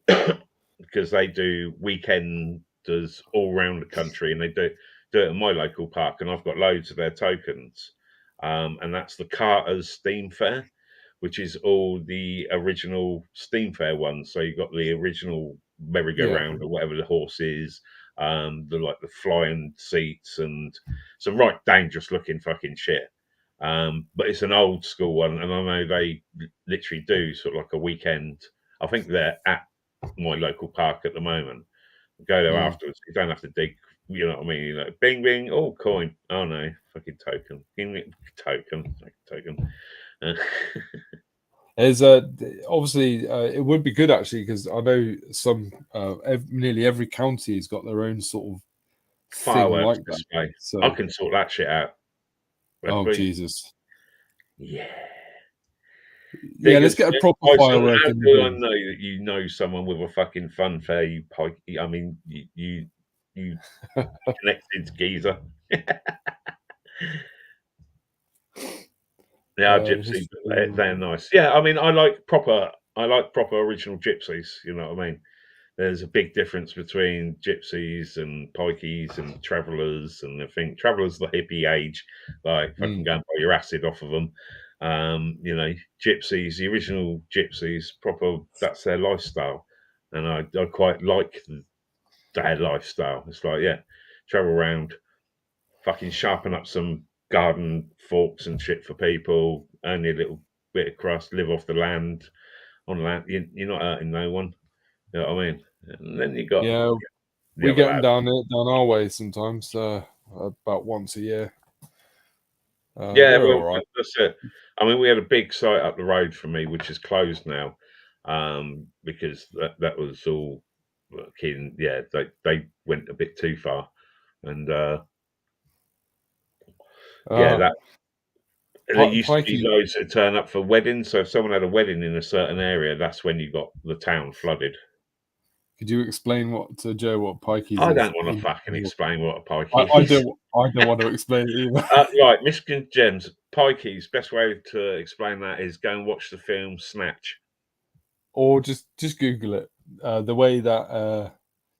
Because they do weekenders all around the country, and they do it in my local park, and I've got loads of their tokens. And that's the Carter's Steam Fair, which is all the original Steam Fair ones. So you've got the original yeah, merry-go-round or whatever the horse is, the flying seats and some right dangerous looking fucking shit. But it's an old school one, and I know they literally do sort of like a weekend. I think they're at my local park at the moment. Go there mm. afterwards. You don't have to dig. You know what I mean? You're like, bing, bing. Oh, coin. Oh no, fucking token. Give me token. Token. Uh, There's obviously it would be good actually because I know nearly every county has got their own sort of thing fireworks like that. display. I So, can sort that shit out. oh Recipe. Jesus, Yeah. yeah, Dig let's us. get a proper Tyson, firework how in the do I bin. know that you know someone with a fucking fun fair? You pike. I mean, you connected geezer. Yeah, gypsy, history. they're nice. Yeah, I mean, I like proper original gypsies. You know what I mean? There's a big difference between gypsies and pikeys and travellers, and I think travellers the hippie age, like fucking Mm. going buy your acid off of them. Gypsies, the original gypsies, proper. That's their lifestyle, and I quite like their lifestyle. It's like, yeah, travel around, fucking sharpen up some garden forks and shit for people, earn your little bit of crust, live off the land. On land, you're not hurting no one. You know what I mean? And then you got Yeah, the we other get them lad. down our way sometimes, about once a year. Yeah, They're well, all right. that's it. I mean, we had a big site up the road from me, which is closed now, because that was all fucking, yeah. They went a bit too far, and yeah, Uh, that there used to be Pikey, loads that turn up for weddings. So if someone had a wedding in a certain area, that's when you got the town flooded. could you explain to Joe what Pikey's I is? don't want to fucking explain what a pike I is. don't. I don't want to explain it either. Right, Michigan Gems, Pikey's. Best way to explain that is go and watch the film Snatch. Or just Google it. The way that,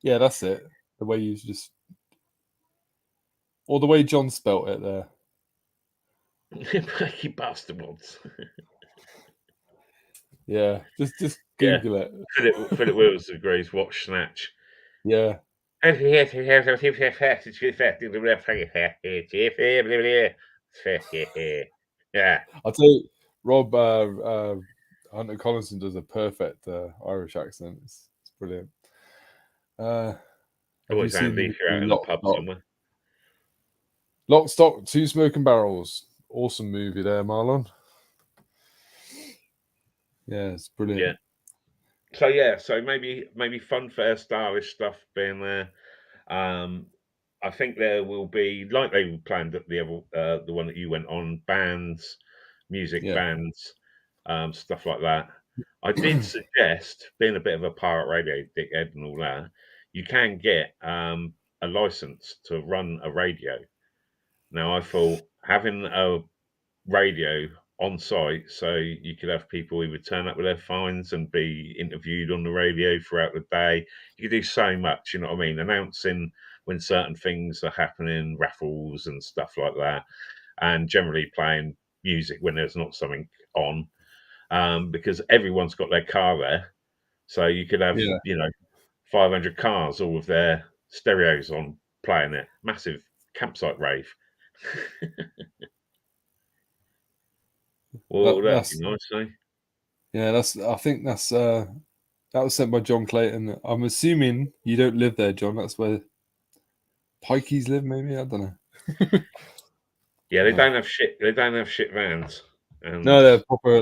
yeah, that's it. The way you just, or the way John spelt it there. Pikey bastards. Yeah, just Yeah, Google it. Philip Wills agrees. Watch Snatch. Yeah, Yeah. I'll tell you, Rob Hunter Collinson does a perfect Irish accent. It's brilliant. Have you Always seen the handy if you're out movie in a pub somewhere. Lock, Stock, Two Smoking Barrels? Awesome movie there, Marlon. Yeah, it's brilliant. Yeah. So yeah, so maybe funfair stylish stuff being there. I think there will be, like they planned at the one that you went on, bands, music Yeah, bands, stuff like that. I did suggest, being a bit of a pirate radio dickhead and all that, you can get a license to run a radio. Now I thought having a radio on site, so you could have people who would turn up with their phones and be interviewed on the radio throughout the day. You could do so much, you know what I mean? Announcing when certain things are happening, raffles and stuff like that, and generally playing music when there's not something on, because everyone's got their car there. So you could have, yeah. 500 cars, all with their stereos on, playing it. Massive campsite rave. Well, that'd be That's nice, eh? yeah. That's I think that was sent by John Clayton. I'm assuming you don't live there, John. That's where Pikeys live. Maybe I don't know. Yeah, they Yeah. don't have shit. They don't have shit vans, No, and they're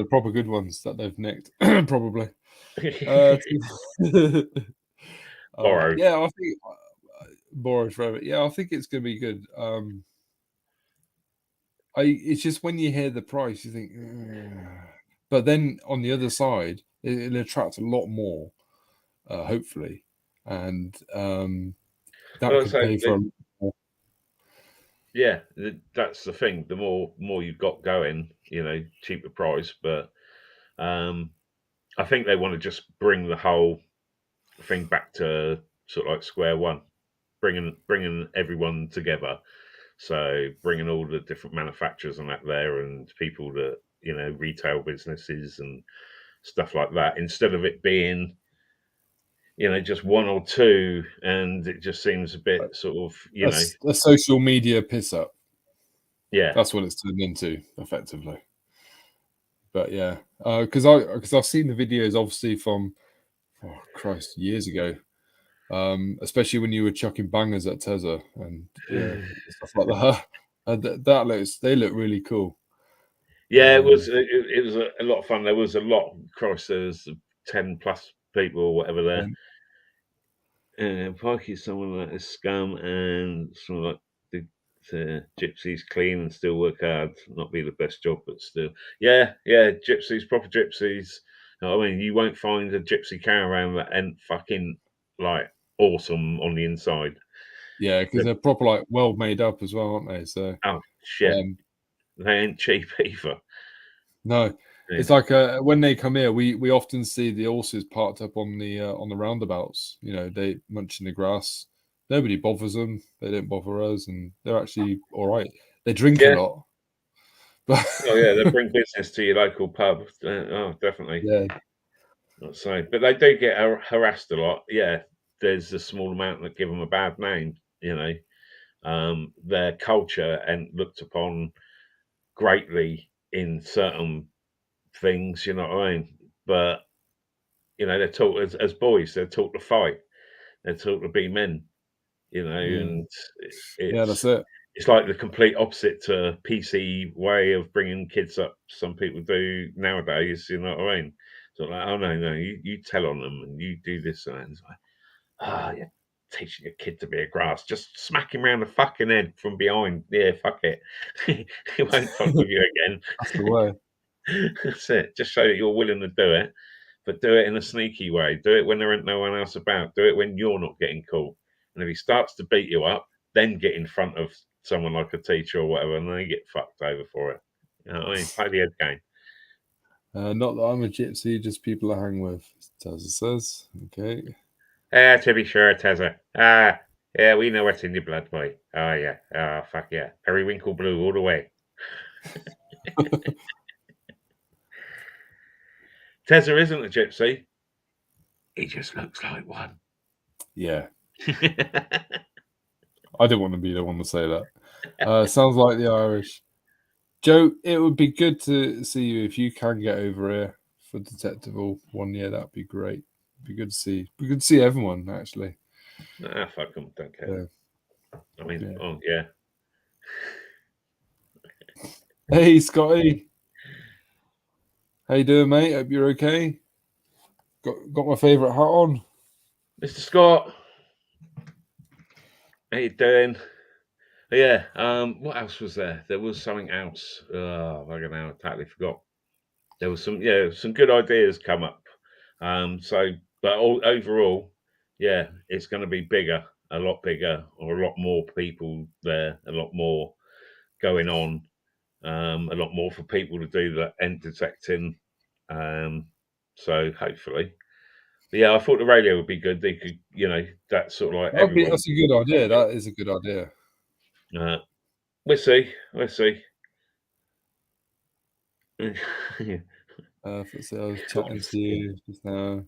proper good ones that they've nicked, probably. Uh, borrowed. yeah, I think borrowed forever. Yeah, I think it's gonna be good. It's just when you hear the price, you think, "Ugh." But then on the other side, it'll attract a lot more, hopefully, and that Well, could so pay for a lot more. yeah, that's the thing. The more you've got going, cheaper price. But I think they want to just bring the whole thing back to sort of like square one, bringing everyone together. So bringing all the different manufacturers and that there, and people that retail businesses and stuff like that, instead of it being just one or two, and it just seems a bit sort of, A social media piss up. yeah, That's what it's turned into, effectively. But yeah, because I've seen the videos, obviously from Christ years ago, especially when you were chucking bangers at Tezza and stuff like that. They look really cool. yeah. It Um, was it was a lot of fun. There was a lot. Christ, there was 10+ people or whatever there. and Pikey's someone that is scum, and someone like the gypsies clean and still work hard. Not be the best job, but still, yeah. Gypsies, proper gypsies. You know what I mean, you won't find a gypsy caravan that ain't fucking like awesome on the inside. yeah, because they're proper well made up as well, aren't they? So Oh shit, um, they ain't cheap either. No, Yeah. it's like when they come here, we often see the horses parked up on the roundabouts. You know, they munching the grass. Nobody bothers them. They don't bother us, and they're actually all right. They drink a Yeah. lot, but Oh yeah, they bring business to your local pub. Oh, definitely. yeah, I'd say, but they do get harassed a lot. Yeah, there's a small amount that give them a bad name. You know, their culture and looked upon greatly in certain things. You know what I mean? But you know, they're taught as boys. They're taught to fight. They're taught to be men. You know, mm, and yeah, that's it's it. it's like the complete opposite to PC way of bringing kids up. Some people do nowadays. You know what I mean? So like, oh no, you tell on them and you do this and that. It's like, you're teaching your kid to be a grass. Just smack him round the fucking head from behind. Yeah, fuck it. He won't fuck with you again. That's the way. That's it. Just show that you're willing to do it, but do it in a sneaky way. Do it when there ain't no one else about. Do it when you're not getting caught. And if he starts to beat you up, then get in front of someone like a teacher or whatever, and they get fucked over for it. You know what I mean? Play the head game. Not that I'm a gypsy, just people I hang with. Tazza says, okay. To be sure, Tezza. Yeah, we know what's in your blood, boy. Oh, yeah. Oh, fuck yeah. Periwinkle blue all the way. Tezza isn't a gypsy. He just looks like one. Yeah, I didn't want to be the one to say that. Sounds like the Irish. Joe, it would be good to see you if you can get over here for Detectival 1 year. That'd be great. Be good to see. Be good to see everyone actually. Fuck them. Don't care. Yeah. I mean, Yeah. oh, yeah. Hey, Scotty. How you doing, mate? Hope you're okay. Got my favourite hat on. Mr. Scott. How you doing? Yeah. What else was there? There was something else. I don't know. I totally forgot. There was some good ideas come up. But overall, yeah, it's going to be bigger, a lot bigger, or a lot more people there, a lot more going on, a lot more for people to do the end detecting. So hopefully, but yeah, I thought the radio would be good. They could, that sort of like everyone. That's a good idea. That is a good idea. We'll see. We'll see. So I was chatting to you just now.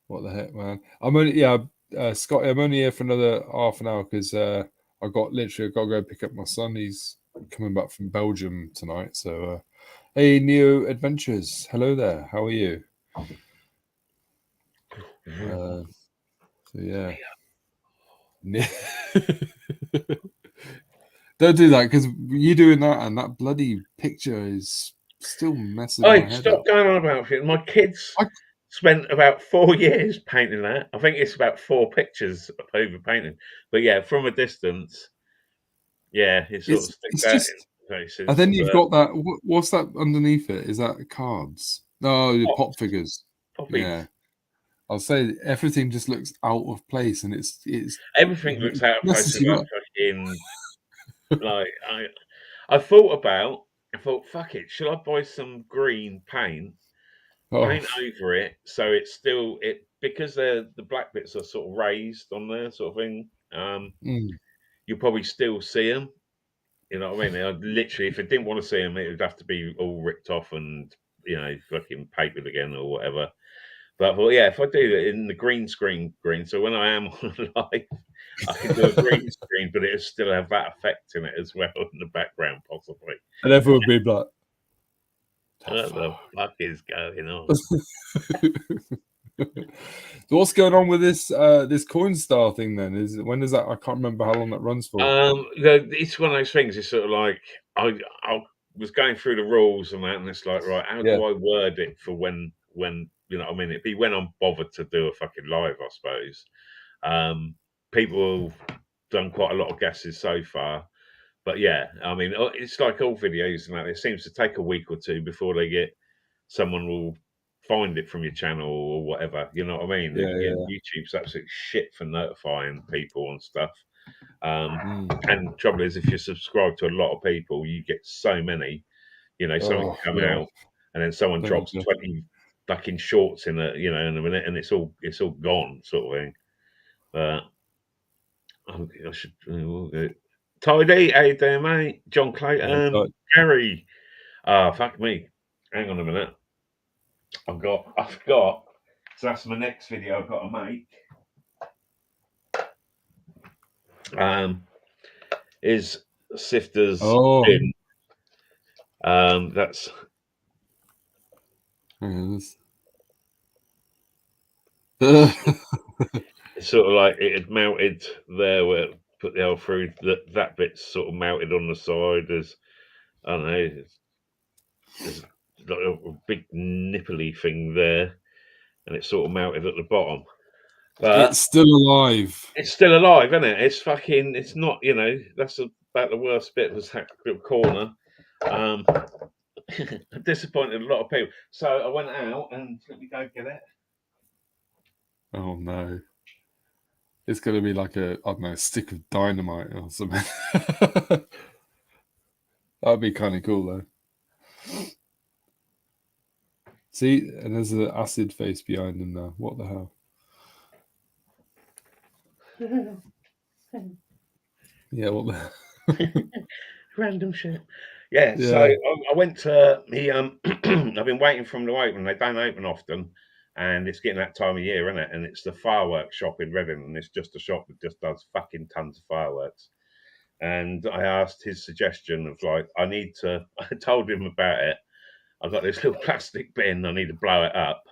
What the heck, man? I'm only Scotty. I'm only here for another half an hour because I got to go pick up my son. He's coming back from Belgium tonight. So, hey, Neo Adventures. Hello there. How are you? So yeah. Don't do that because you doing that and that bloody picture is still messing my Hey, head up. stop going on about it. My kids spent about 4 years painting that. I think it's about 4 pictures of over painting. But yeah, from a distance, yeah, it sort of sticks out Just, in places. and then you've got that. What's that underneath it? Is that cards? No, the pop figures. Poppies. Yeah, I'll say everything just looks out of place, and it's Everything looks out of place. messes you Like up. fucking, like I thought, fuck it, should I buy some green paint, Oh, paint over it so it's still because the black bits are sort of raised on there, sort of thing. mm, You'll probably still see them. You know what I mean? I'd literally, if I didn't want to see them, it would have to be all ripped off and fucking papered again or whatever. But I thought, yeah, if I do it in the green screen, so when I am on live, I can do a green screen, but it'll still have that effect in it as well in the background, possibly. and everyone would be like, What the fuck is going on? So what's going on with this coin star thing then? When is that? I can't remember how long that runs for. It's one of those things. It's sort of like I was going through the rules and that, and it's like, right, how Yeah. do I word it for when you know what I mean? It'd be when I'm bothered to do a fucking live, I suppose. People have done quite a lot of guesses so far, but yeah, I mean, it's like all videos and that. It seems to take a week or two before someone will find it from your channel or whatever. You know what I mean? Yeah, YouTube's absolute shit for notifying people and stuff. Mm. And the trouble is, if you subscribe to a lot of people, you get so many. You know, something Oh, come yeah. out, and then someone Then drops it 20 fucking shorts in in a minute, and it's all gone, sort of thing. But I should. Tidy, how you doing, mate? John Clayton, but Gary. Ah, fuck me. Hang on a minute. I forgot. So that's my next video I've got to make. Is Sifter's bin. That's yes. it's sort of like it had melted there where it put the hole through. That bit's sort of melted on the side. There's I don't know. There's like a big nipply thing there, and it's sort of melted at the bottom. But It's still alive. it's still alive, isn't it? It's fucking. It's not. That's about the worst bit. Was that little corner. Disappointed a lot of people. So I went out and let me go get it. Oh no. It's gonna be like I don't know, stick of dynamite or something. That'd be kind of cool though. See, and there's an acid face behind him now. What the hell? Yeah, what the Random shit. Yeah, so Yeah. I went to the I've been waiting for them to open. They don't open often, and it's getting that time of year, isn't it? And it's the fireworks shop in Reading, and it's just a shop that just does fucking tons of fireworks. And I asked his suggestion of like, I told him about it. I've got this little plastic bin, I need to blow it up.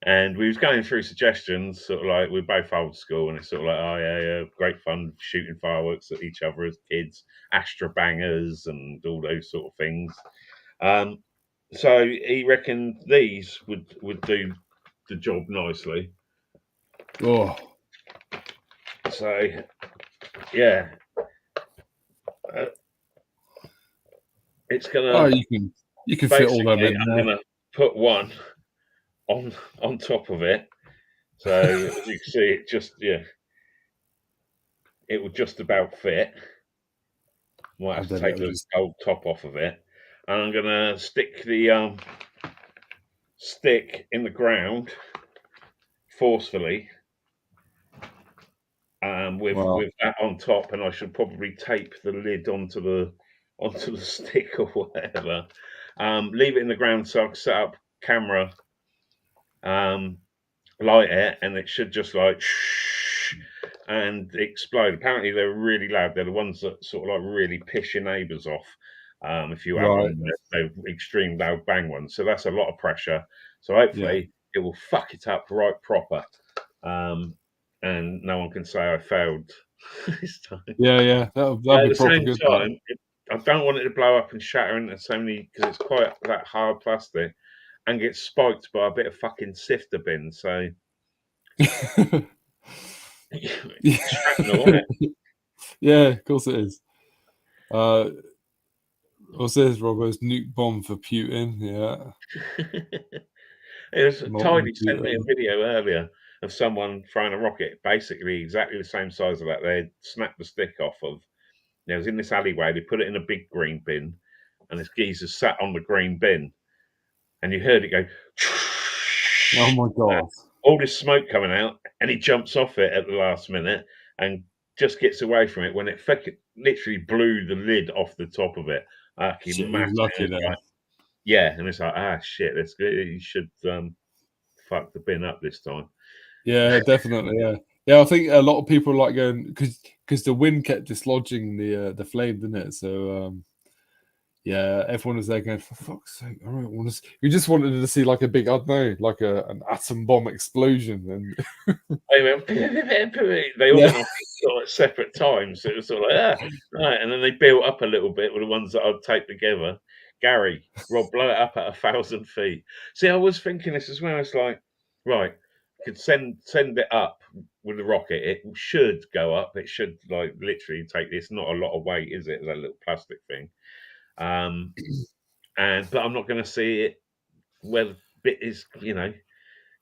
And we was going through suggestions, sort of like we're both old school, and it's sort of like, oh yeah, great fun shooting fireworks at each other as kids, Astra bangers, and all those sort of things. So he reckoned these would do the job nicely. Oh. So yeah, it's gonna. Oh, you can fit all them basically, in I'm there. gonna put one on top of it. So as you can see, it will just about fit. Might have And to then take it'll the just old top off of it, and I'm gonna stick the stick in the ground forcefully, with that on top, and I should probably tape the lid onto the stick or whatever. Leave it in the ground so I can set up camera, light it, and it should just like shh and explode. Apparently they're really loud. They're the ones that sort of like really piss your neighbours off. If you have right. them, they're extreme loud bang ones. So that's a lot of pressure. So Yeah. hopefully it will fuck it up right proper, and no one can say I failed this time. Yeah. That'll But at be the proper same good. time, I don't want it to blow up and shatter into so many because it's quite that hard plastic and get spiked by a bit of fucking sifter bin. So shrapnel, isn't it? Yeah, of course it is. What's this, Robbo's nuke bomb for Putin? Yeah. It was Molten Tidy sent me a Putin. video earlier of someone throwing a rocket, basically exactly the same size of that. They snapped the stick off of. It was in this alleyway. They put it in a big green bin, and this geezer sat on the green bin, and you heard it go. Oh my god. All this smoke coming out, and he jumps off it at the last minute and just gets away from it when it literally blew the lid off the top of it. Shit, he was Massive. lucky there. Yeah, and it's like, shit, that's good. You should fuck the bin up this time. Yeah, definitely. Yeah. Yeah, I think a lot of people like going because the wind kept dislodging the flame, didn't it? So yeah, everyone was there going, for fuck's sake, I don't want to. We just wanted to see like a big, I don't know, like an atom bomb explosion, and They went, they all yeah, went off sort of separate times. So it was sort of like, right. And then they built up a little bit with the ones that I'd taped together. Gary, Rob, blow it up at 1,000 feet. See, I was thinking this as well. It's like, right, could send it up with the rocket. It should go up. It should like literally take this. Not a lot of weight, is it? That little plastic thing. But I'm not going to see it where the bit is,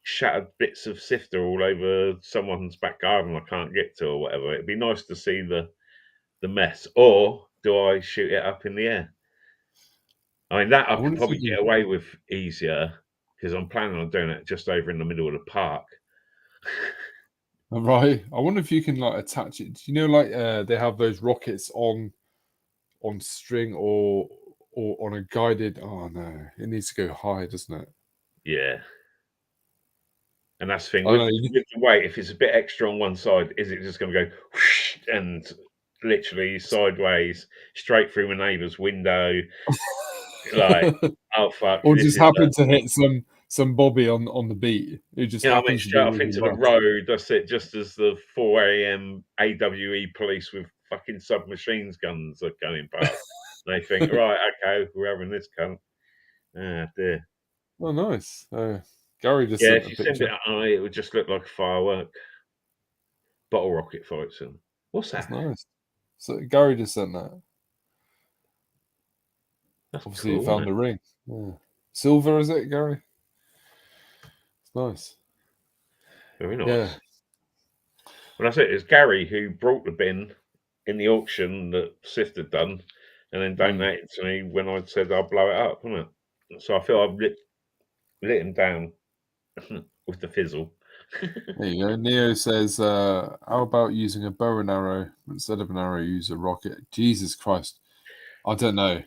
shattered bits of sifter all over someone's back garden I can't get to or whatever. It'd be nice to see the the mess, or do I shoot it up in the air? I mean, that I could wonder if probably you get can. away with easier because I'm planning on doing it just over in the middle of the park. Right. I wonder if you can like attach it. Do you know, like they have those rockets on string or on a guided. Oh no, it needs to go high, doesn't it? Yeah. And that's the thing I with know. with the weight, if it's a bit extra on one side, is it just going to go whoosh and literally sideways straight through my neighbour's window? Like, oh fuck, Or this just is happen to hit some Bobby on the beat who just you know what I mean, happens to be straight off really into the nice. road. That's it. Just as the 4 a.m. AWE police with fucking submachine guns are going past, and they think, right, okay, we're having this cunt. Ah, dear. Oh, nice. Gary just Yeah, sent if a you send it picture. at eye, it would just look like a firework. Bottle rocket fights and what's That's that? nice. So Gary just sent that. That's Obviously, he cool, isn't found it? the ring. Yeah. Silver, is it, Gary? It's nice. Very Yeah. nice. Well, that's it. It's Gary who brought the bin in the auction that Sift had done, and then Mm. donated to me when I said I'll blow it up, wasn't it? So I feel I've lit him down with the fizzle. There you go. Neo says, how about using a bow and arrow instead of an arrow? Use a rocket. Jesus Christ. I don't know.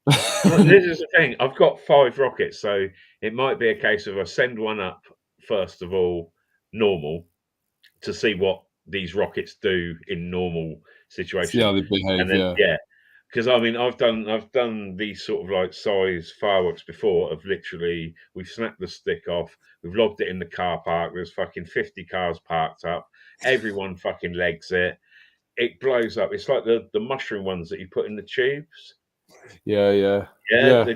This is the thing. I've got 5 rockets, so it might be a case of I send one up first of all, normal, to see what these rockets do in normal See situation, how they and behave, then yeah. yeah, because I mean I've done these sort of like size fireworks before. Of literally, we've snapped the stick off, we've lobbed it in the car park. There's fucking 50 cars parked up. Everyone fucking legs it. It blows up. It's like the mushroom ones that you put in the tubes. Yeah, yeah. Yeah, Yeah.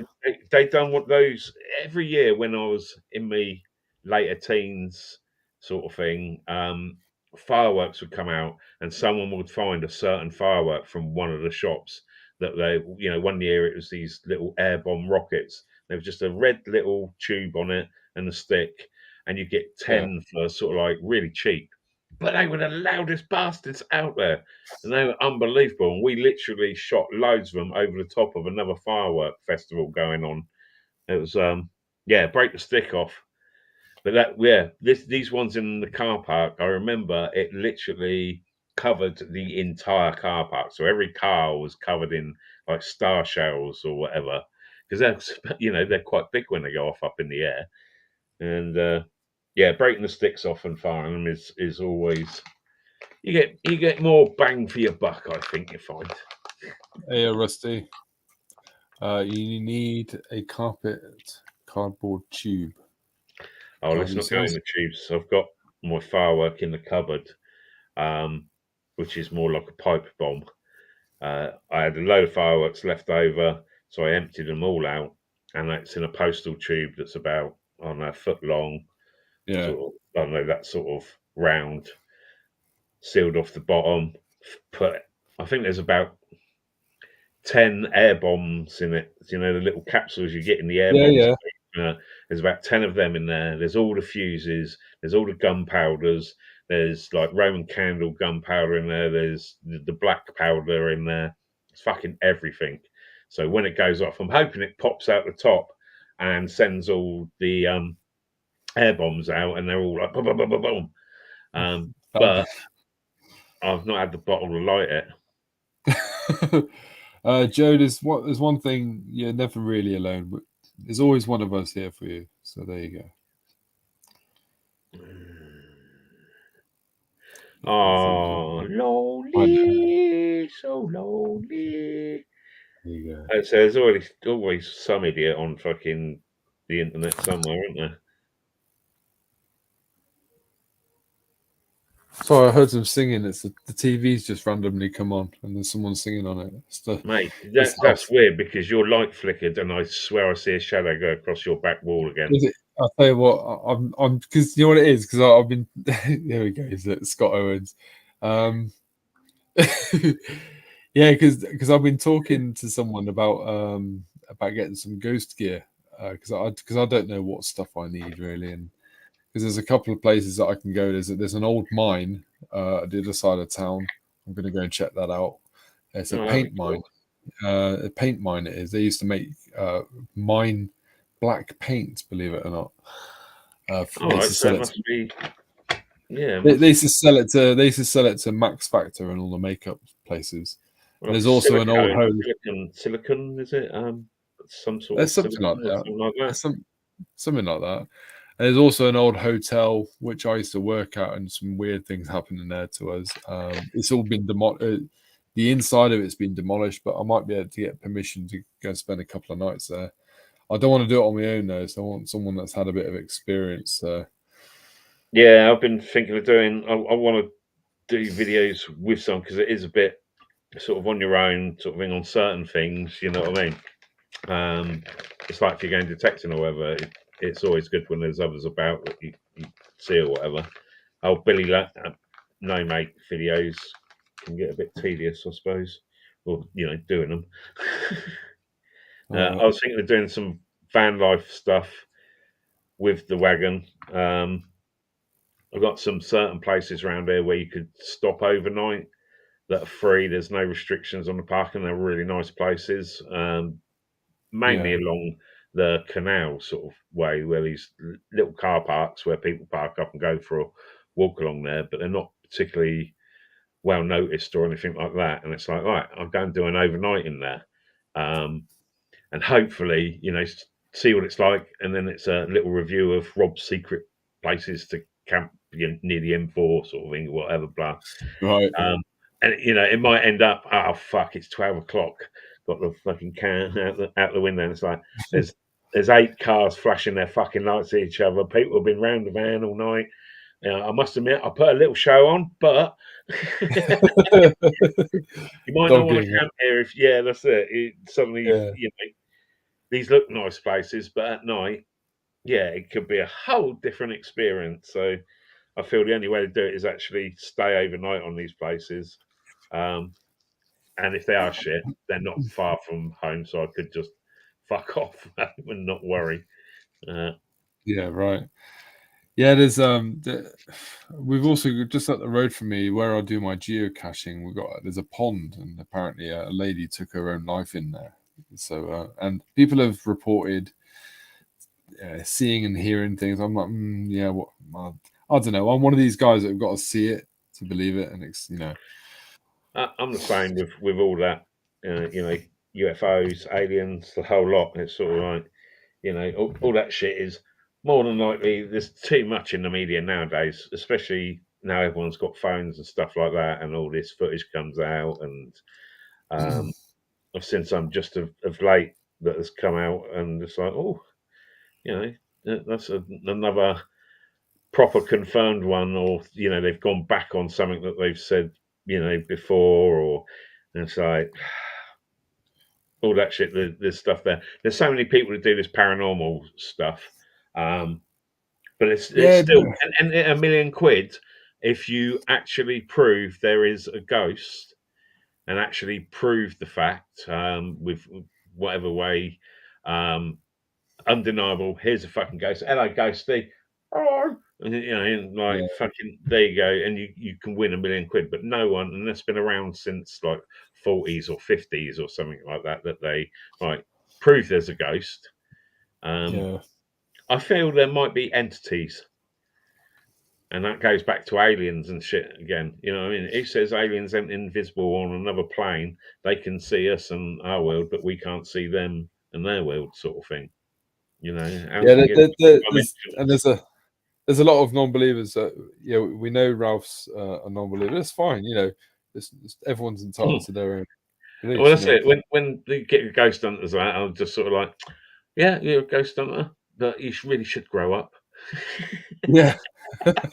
they done what those every year when I was in my later teens, sort of thing. Fireworks would come out, and someone would find a certain firework from one of the shops that they, you know, one year it was these little air bomb rockets. There was just a red little tube on it and a stick, and you get Yeah. 10 for sort of like really cheap. But they were the loudest bastards out there, and they were unbelievable. And we literally shot loads of them over the top of another firework festival going on. It was yeah, break the stick off. But that yeah, these ones in the car park, I remember it literally covered the entire car park. So every car was covered in like star shells or whatever. Because they're you know, they're quite big when they go off up in the air. And yeah, breaking the sticks off and firing them is always you get more bang for your buck, I think you find. Hey, Rusty. You need a carpet cardboard tube. Oh, let's Gary not go in says. the tubes. I've got my firework in the cupboard, which is more like a pipe bomb. I had a load of fireworks left over, so I emptied them all out, and it's in a postal tube that's about, I don't know, a foot long, Yeah. sort of, I don't know, that sort of round, sealed off the bottom. Put, I think there's about 10 air bombs in it. You know, the little capsules you get in the air Yeah, bombs. yeah. There's about 10 of them in there. There's all the fuses. There's all the gunpowders. There's like Roman candle gunpowder in there. There's the black powder in there. It's fucking everything. So when it goes off, I'm hoping it pops out the top and sends all the air bombs out, and they're all like boom, boom, boom, boom, boom. But I've not had the bottle to light it. Joe, there's one thing, you're never really alone, but there's always one of us here for you. So there you go. Yeah, I think Oh, I know. lonely, so lonely. There you go. So there's always some idiot on fucking the internet somewhere, isn't there? Sorry, I heard some singing. It's the TV's just randomly come on, and there's someone singing on it. It's Mate, this that's house. weird because your light flickered and I swear I see a shadow go across your back wall again. Is it? I'll tell you what. I'm because you know what it is, because I've been. There we go. Is it Scott Owens? Yeah, because I've been talking to someone about getting some ghost gear, because I don't know what stuff I need really, and because there's a couple of places that I can go. There's an old mine at the other side of town. I'm going to go and check that out. It's a Oh, that'd paint be mine. cool. A paint mine it is. They used to make mine black paint, believe it or not. All They right, used to so sell it it. must be. Yeah, it They must. used to sell it to. They used to sell it to Max Factor and all the makeup places. And Like there's also an old home. silicon, is it? Some sort of There's something like silicon or that. something like that. There's something like that. And there's also an old hotel which I used to work at, and some weird things happening there to us. It's all been the inside of it's been demolished, but I might be able to get permission to go spend a couple of nights there. I don't want to do it on my own though, so I want someone that's had a bit of experience. Yeah, I've been thinking of doing. I want to do videos with some because it is a bit sort of on your own sort of thing on certain things. You know what I mean? It's like if you're going detecting or whatever. It's always good when there's others about that you see or whatever. Oh, no mate videos can get a bit tedious, I suppose. Or doing them. I was thinking of doing some van life stuff with the wagon. I've got some certain places around here where you could stop overnight that are free. There's no restrictions on the parking. They're really nice places, mainly Yeah, along the canal sort of way, where these little car parks where people park up and go for a walk along there, but they're not particularly well noticed or anything like that. And it's like, right, I'll go and do an overnight in there, and hopefully, see what it's like. And then it's a little review of Rob's secret places to camp near the M4 sort of thing, whatever, blah. right. Um, and it might end up, oh fuck, it's 12 o'clock. Got the fucking can out the window, and it's like there's 8 cars flashing their fucking lights at each other. People have been round the van all night. I must admit, I put a little show on, but you might not want to Dogging it. camp here if, yeah, that's it. Suddenly, Yeah. these look nice places, but at night, yeah, it could be a whole different experience. So I feel the only way to do it is actually stay overnight on these places. Um, and if they are shit, they're not far from home, so I could just fuck off and not worry. Uh, Yeah, right. Yeah, we've also just up the road from me where I do my geocaching. There's a pond, and apparently a lady took her own life in there. So and people have reported seeing and hearing things. I'm like, yeah, what? I don't know. I'm one of these guys that have got to see it to believe it, and it's I'm the same with all that, UFOs, aliens, the whole lot. It's sort of like, all that shit is more than likely. There's too much in the media nowadays, especially now everyone's got phones and stuff like that, and all this footage comes out. And I've seen some just of late that has come out, and it's like, oh, that's another proper confirmed one, or they've gone back on something that they've said before, or and it's like all that shit. There's stuff there. There's so many people that do this paranormal stuff, but it's yeah, still and £1,000,000 if you actually prove there is a ghost and actually prove the fact with whatever way. Undeniable. Here's a fucking ghost. Hello, ghosty. Hello. And, and yeah, like fucking, there you go, and you can win £1,000,000. But no one, and that's been around since like 40s or 50s or something like that. That they prove there's a ghost. yeah, I feel there might be entities, and that goes back to aliens and shit again. You know what I mean? Who says aliens ain't invisible on another plane? They can see us and our world, but we can't see them and their world, sort of thing. yeah. Dimensions. There's a lot of non-believers that we know Ralph's a non-believer. It's fine, everyone's entitled to their own Well, beliefs. that's it. When they get your ghost hunters out, I'm just sort of like, yeah, you're a ghost hunter, but you really should grow up. Yeah, just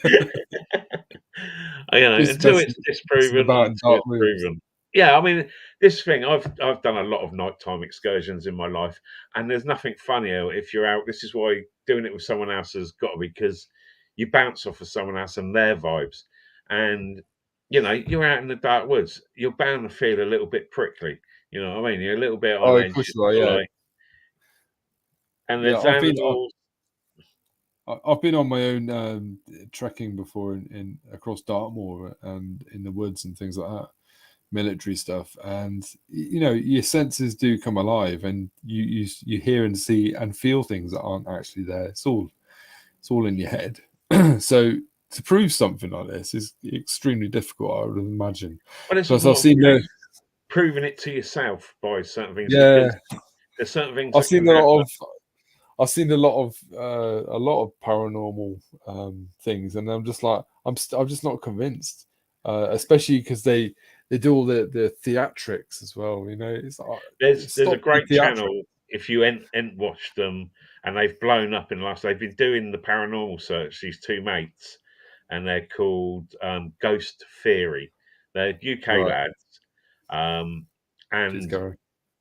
Until it's messing disproven, about in until dark it's rooms. proven. Yeah, I mean, this thing, I've done a lot of nighttime excursions in my life, and there's nothing funnier if you're out. This is why doing it with someone else has got to be, because you bounce off of someone else and their vibes, and you're out in the dark woods. You're bound to feel a little bit prickly. You know what I mean? You're a little bit on Oh, of edge. course you are. You're Yeah, like, and yeah. there's animals. I've been on my own trekking before in across Dartmoor and in the woods and things like that. military stuff, and your senses do come alive, and you hear and see and feel things that aren't actually there. It's all in your head. So to prove something like this is extremely difficult, I would imagine. Well, it's Plus, more I've seen the proving it to yourself by certain things, yeah, because there's certain things I've that can seen a happen. lot of I've seen a lot of paranormal things, and I'm just like I'm just not convinced, especially because they do all the theatrics as well. It's like There's a stop the great theatrics. channel, if you ain't watched them, and they've blown up in the last. They've been doing the paranormal search. These two mates, and they're called Ghost Theory. They're UK Right, lads, please and go.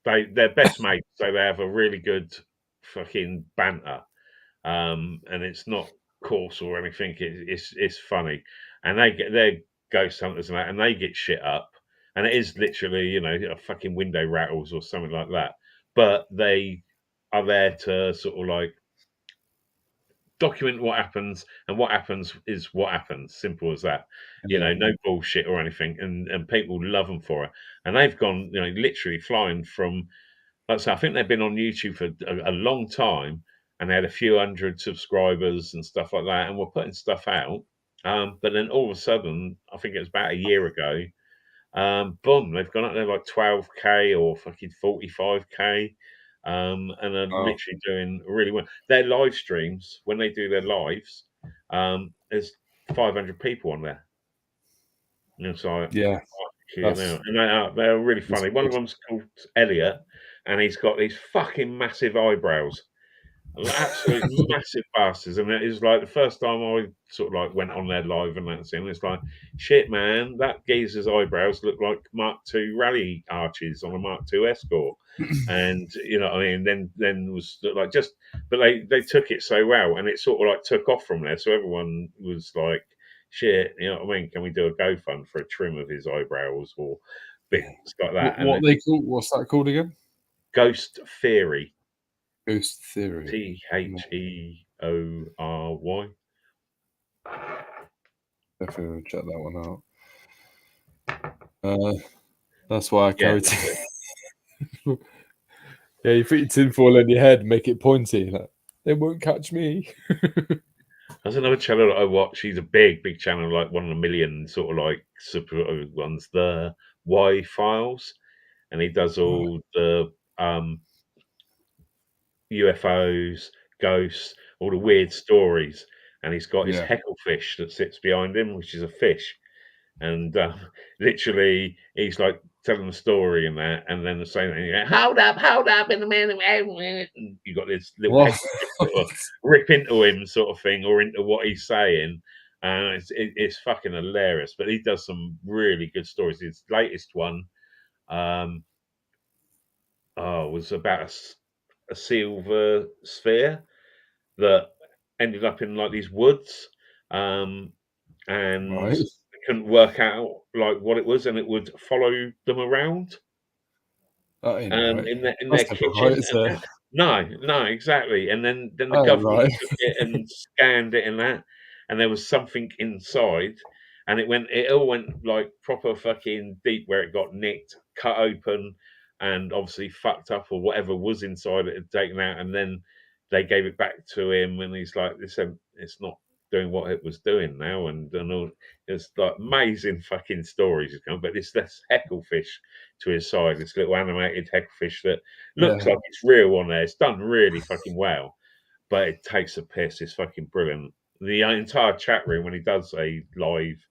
they're best mates, so they have a really good fucking banter. And it's not coarse or anything. It's funny, and they're ghost hunters and that, and they get shit up, and it is literally a fucking window rattles or something like that. But they are there to sort of like document what happens, and what happens is what happens. Simple as that. Yeah. No bullshit or anything, and people love them for it. And they've gone, literally flying from, like I say, I think they've been on YouTube for a long time, and they had a few hundred subscribers and stuff like that, and were putting stuff out. But then all of a sudden, I think it was about a year ago, boom, they've gone up there like 12K or fucking 45K, and are Oh, literally doing really well. Their live streams, when they do their lives, there's 500 people on there. So yeah. and That's they're really that's funny. One of good. them's called Elliot, and he's got these fucking massive eyebrows, absolute massive bastards. And it is like the first time I sort of like went on their live and that's it. It's like, shit, man, that geezer's eyebrows look like Mark II rally arches on a Mark II Escort. And what I mean, then was like just, but they took it so well, and it sort of like took off from there. So everyone was like, shit, you know what I mean? Can we do a GoFund for a trim of his eyebrows or bits Yeah. like that? What And they call what's that called again? Ghost Theory, Ghost Theory. No, Theory. definitely will check that one out. That's why I Yeah, carry. that's it. Yeah, you put your tinfoil on your head, make it pointy. Like, they won't catch me. There's another channel that I watch. He's a big channel, like one in a million, sort of like super ones. The Y Files, and he does Right. all the UFOs, ghosts, all the weird stories. And he's got his Yeah. hecklefish that sits behind him, which is a fish. And literally, he's like telling the story and that, and then the same thing. Hold up, in a minute, and you got this little What? hecklefish sort of rip into him, sort of thing, or into what he's saying. And it's fucking hilarious. But he does some really good stories. His latest one, um, was about a silver sphere that ended up in like these woods, um, and Right. they couldn't work out like what it was, and it would follow them around That ain't right. in their That's never right, kitchen. is it? No, exactly. And then the That ain't government right. took it and scanned it and that, and there was something inside, and it all went like proper fucking deep where it got nicked, cut open, and obviously fucked up, or whatever was inside it had taken out, and then they gave it back to him, and he's like, "Listen, it's not doing what it was doing now," and all. It's like amazing fucking stories, but it's this hecklefish to his side, this little animated hecklefish that looks Yeah. like it's real on there. It's done really fucking well, but it takes a piss. It's fucking brilliant. The entire chat room when he does a live,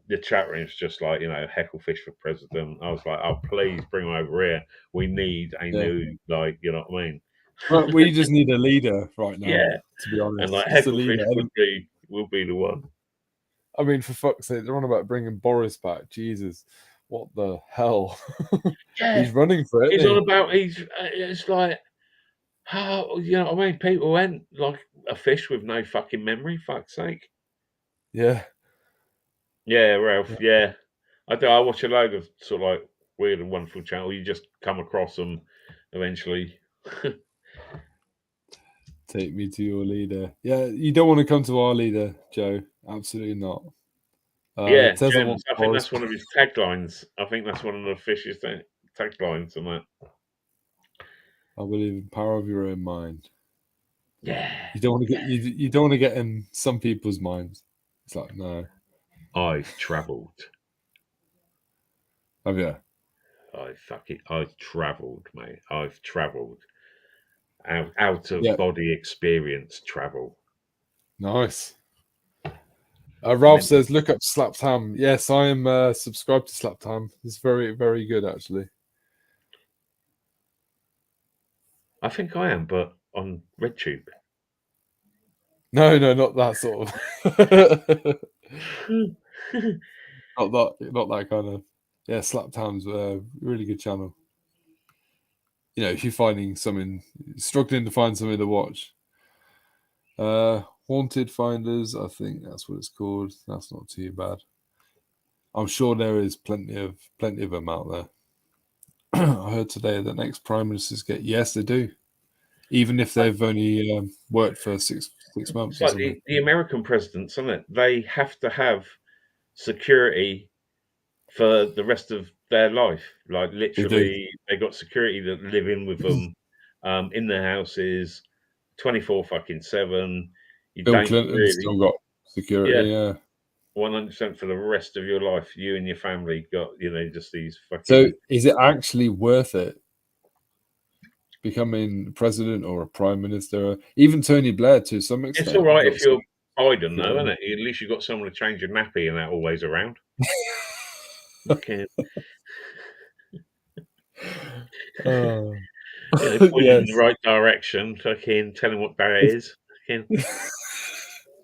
the chat room is just like hecklefish for president. I was like, oh please bring him over here. We need a Yeah. new you know what I mean? But we just need a leader right now, Yeah, to be and honest. like Just a leader. hecklefish will be the one. I mean, for fuck's sake, they're on about bringing Boris back. Jesus. What the hell? Yeah, He's running for it, he's on isn't about it's like how you know what I mean. People went like a fish with no fucking memory. Fuck's sake. he? Yeah. Yeah, Ralph. Yeah, I do. I watch a load of sort of like weird and wonderful channel. You just come across them eventually. Take me to your leader. Yeah, you don't want to come to our leader, Joe. Absolutely not. Yeah, Tesla gems. wants I think Boris. that's one of his taglines. I think that's one of the fishiest taglines on that. I believe in power of your own mind. Yeah. You don't want to get you don't want to get in some people's minds. It's like no. I've travelled. Oh yeah. I've travelled, mate. I've travelled. Out of Yeah. body experience travel. Nice. Ralph Mental. says, "Look up Slapped Ham." Yes, I am subscribed to Slapped Ham. It's very, very good, actually. I think I am, but on RedTube. No, not that sort of. not that kind of. Yeah, Slapped Ham's a really good channel. You know, if you're finding something, struggling to find something to watch. Haunted Finders, I think that's what it's called. That's not too bad. I'm sure there is plenty of them out there. I heard today that next prime ministers get yes, they do, even if they've only worked for six months It's or like something. the American presidents, isn't it? They have to have security for the rest of their life. Like They do. literally, they got security that live in with them in their houses, 24/7. You Bill don't Clinton really, still got yeah, security. Yeah. 100% for the rest of your life. You and your family got, just these So, fucking. is it actually worth it becoming president or a prime minister? Even Tony Blair, to some It's all extent, right got if you're Biden, though, isn't security. it? At least you've got someone to change your nappy and that always around. Okay. Oh, Point him in the yes. right direction. Fucking tell him what day it is. Fucking,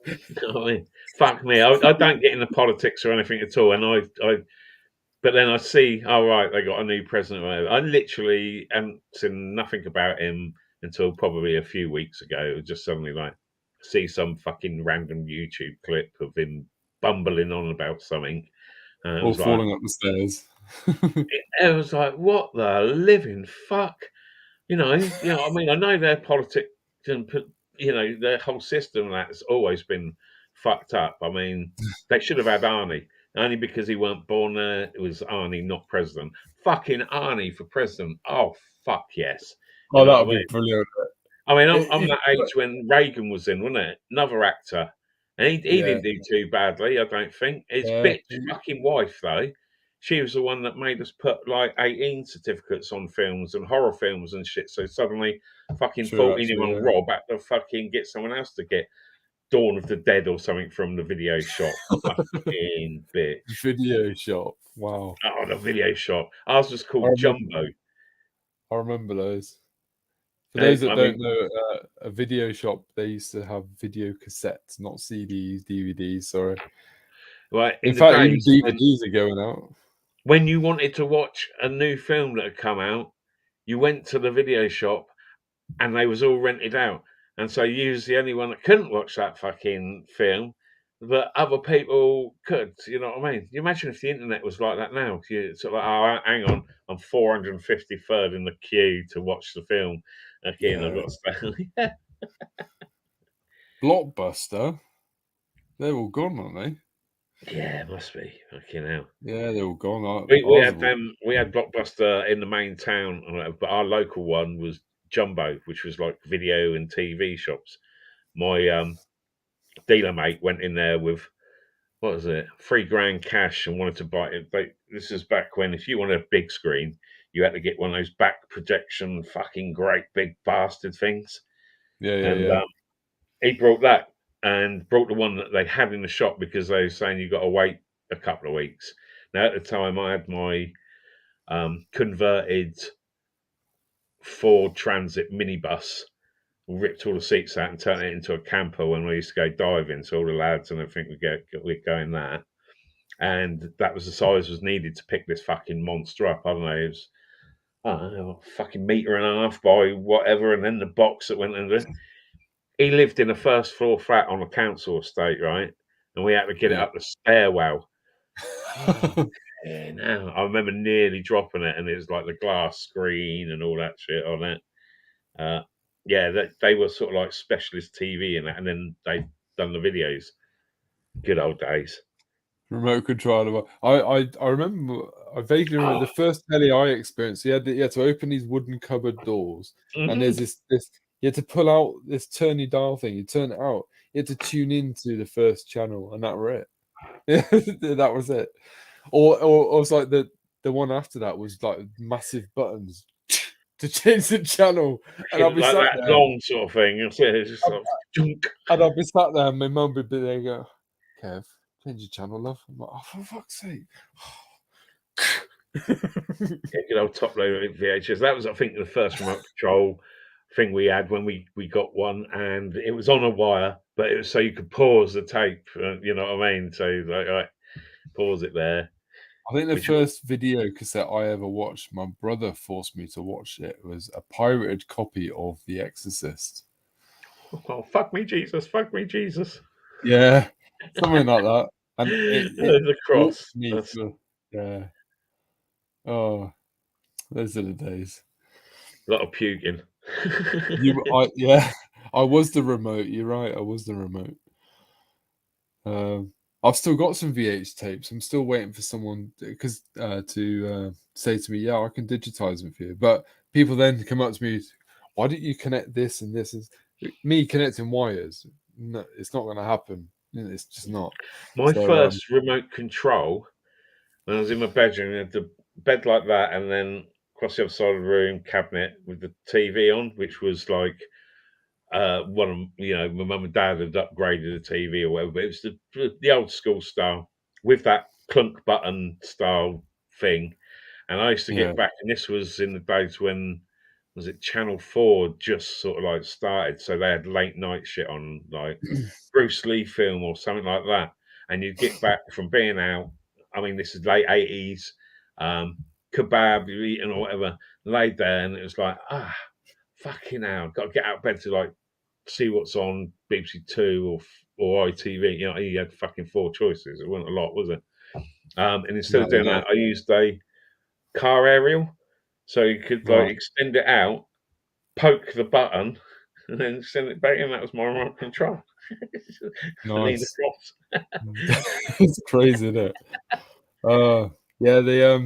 you know what I mean? Fuck me. I don't get into politics or anything at all. And but then I see, oh right, they got a new president. Or whatever. I literally hadn't seen nothing about him until probably a few weeks ago. It was just suddenly like see some fucking random YouTube clip of him bumbling on about something. And it Or was like, falling up the stairs. what the living fuck? I mean, I know their politics and their whole system and that's always been fucked up. I mean, they should have had Arnie only because he weren't born there. It was Arnie, not president. Fucking Arnie for president. Oh fuck yes. You Oh, know that what would I be mean? brilliant. I mean, I'm It, that age when Reagan was in, wasn't it? Another actor. And he yeah, didn't do too badly, I don't think. His yeah. bitch fucking wife, though, she was the one that made us put like 18 certificates on films and horror films and shit. So suddenly fucking True, 14-year-old actually, Rob had to fucking get someone else to get Dawn of the Dead or something from the video shop. yeah. Fucking bitch. Video shop. Wow. Oh, the video shop. Ours was I called remember, Jumbo. I remember those. For those that I don't mean, know, a video shop, they used to have video cassettes, not CDs, DVDs, sorry. right, In in the fact, even days DVDs are going out. when you wanted to watch a new film that had come out, you went to the video shop and they was all rented out. And so you was the only one that couldn't watch that fucking film, but other people could. You know what I mean? You imagine if the internet was like that now. You sort of like, oh, hang on, I'm 453rd in the queue to watch the film. Again, I've Yeah. got to stay. Blockbuster, they're all gone, aren't they? Yeah, it must be. Fucking hell. Yeah, they're all gone. We Ours had have all. we had Blockbuster in the main town, but our local one was Jumbo, which was like video and TV shops. My dealer mate went in there with what was it, 3 grand cash and wanted to buy it. This is back when if you wanted a big screen, you had to get one of those back projection, fucking great big bastard things. Yeah, yeah, And yeah. he brought that and brought the one that they had in the shop because they were saying you got to wait a couple of weeks. Now at the time, I had my converted Ford Transit minibus, ripped all the seats out and turned it into a camper when we used to go diving. So all the lads and everything we'd go in that. And that was the size was needed to pick this fucking monster up. I don't know, it was I don't know, fucking metre and a half by whatever, and then the box that went under it. He lived in a first floor flat on a council estate, right? And we had to get it Yeah. up the stairwell. Oh, yeah, now I remember nearly dropping it, and it was like the glass screen and all that shit on it. Uh, yeah, they were sort of like specialist TV in that, and then they've done the videos. Good old days. remote controller. I remember. I vaguely remember the first telly I experienced. You had to open these wooden cupboard doors, and there's this. You had to pull out this turny dial thing. You turn it out. You had to tune into the first channel, and that were it. That was it. Or it was like the one after that was like massive buttons to change the channel, and I'll be like sat that there. long sort of thing. It's just sort of junk. And I'll be sat there, and my mum would be there, and go, "Kev, change your channel, love." I'm like, "Oh, for fuck's sake!" Yeah, good old top load VHS. That was, I think, the first remote control thing we had when we got one, and it was on a wire, but it was so you could pause the tape. You know what I mean? So like, right, pause it there. I think the Which, first video cassette I ever watched, my brother forced me to watch it, was a pirated copy of The Exorcist. oh, fuck me, Jesus! Fuck me, Jesus! Yeah, something like that. And it The forced cross. me That's to, yeah. Oh, those are the days. a lot of puking. Yeah, I was the remote. You're right. I was the remote. I've still got some VH tapes. I'm still waiting for someone to say to me, "Yeah, I can digitize them for you." But people then come up to me, "Why don't you connect this and this?" Is me connecting wires? No, it's not going to happen. It's just not. My So first remote control, when I was in my bedroom, I had the bed like that, and then across the other side of the room, cabinet with the TV on, which was like one of my mum and dad had upgraded the TV or whatever, but it was the old school style with that clunk button style thing. And I used to yeah, get back, and this was in the days when was it Channel 4 just sort of like started, so they had late night shit on, like Bruce Lee film or something like that. And you'd get back from being out. I mean, this is late 80s, kebab you're eating or whatever, laid there, and it was like, fucking hell, got to get out of bed to like see what's on BBC Two or ITV. You know, you had fucking four choices. It wasn't a lot, was it? And instead no, of doing no, that, I used a car aerial, so you could like right, extend it out, poke the button, and then send it back in. That was my remote control. I need a nice. cross. It's crazy, isn't it? Yeah,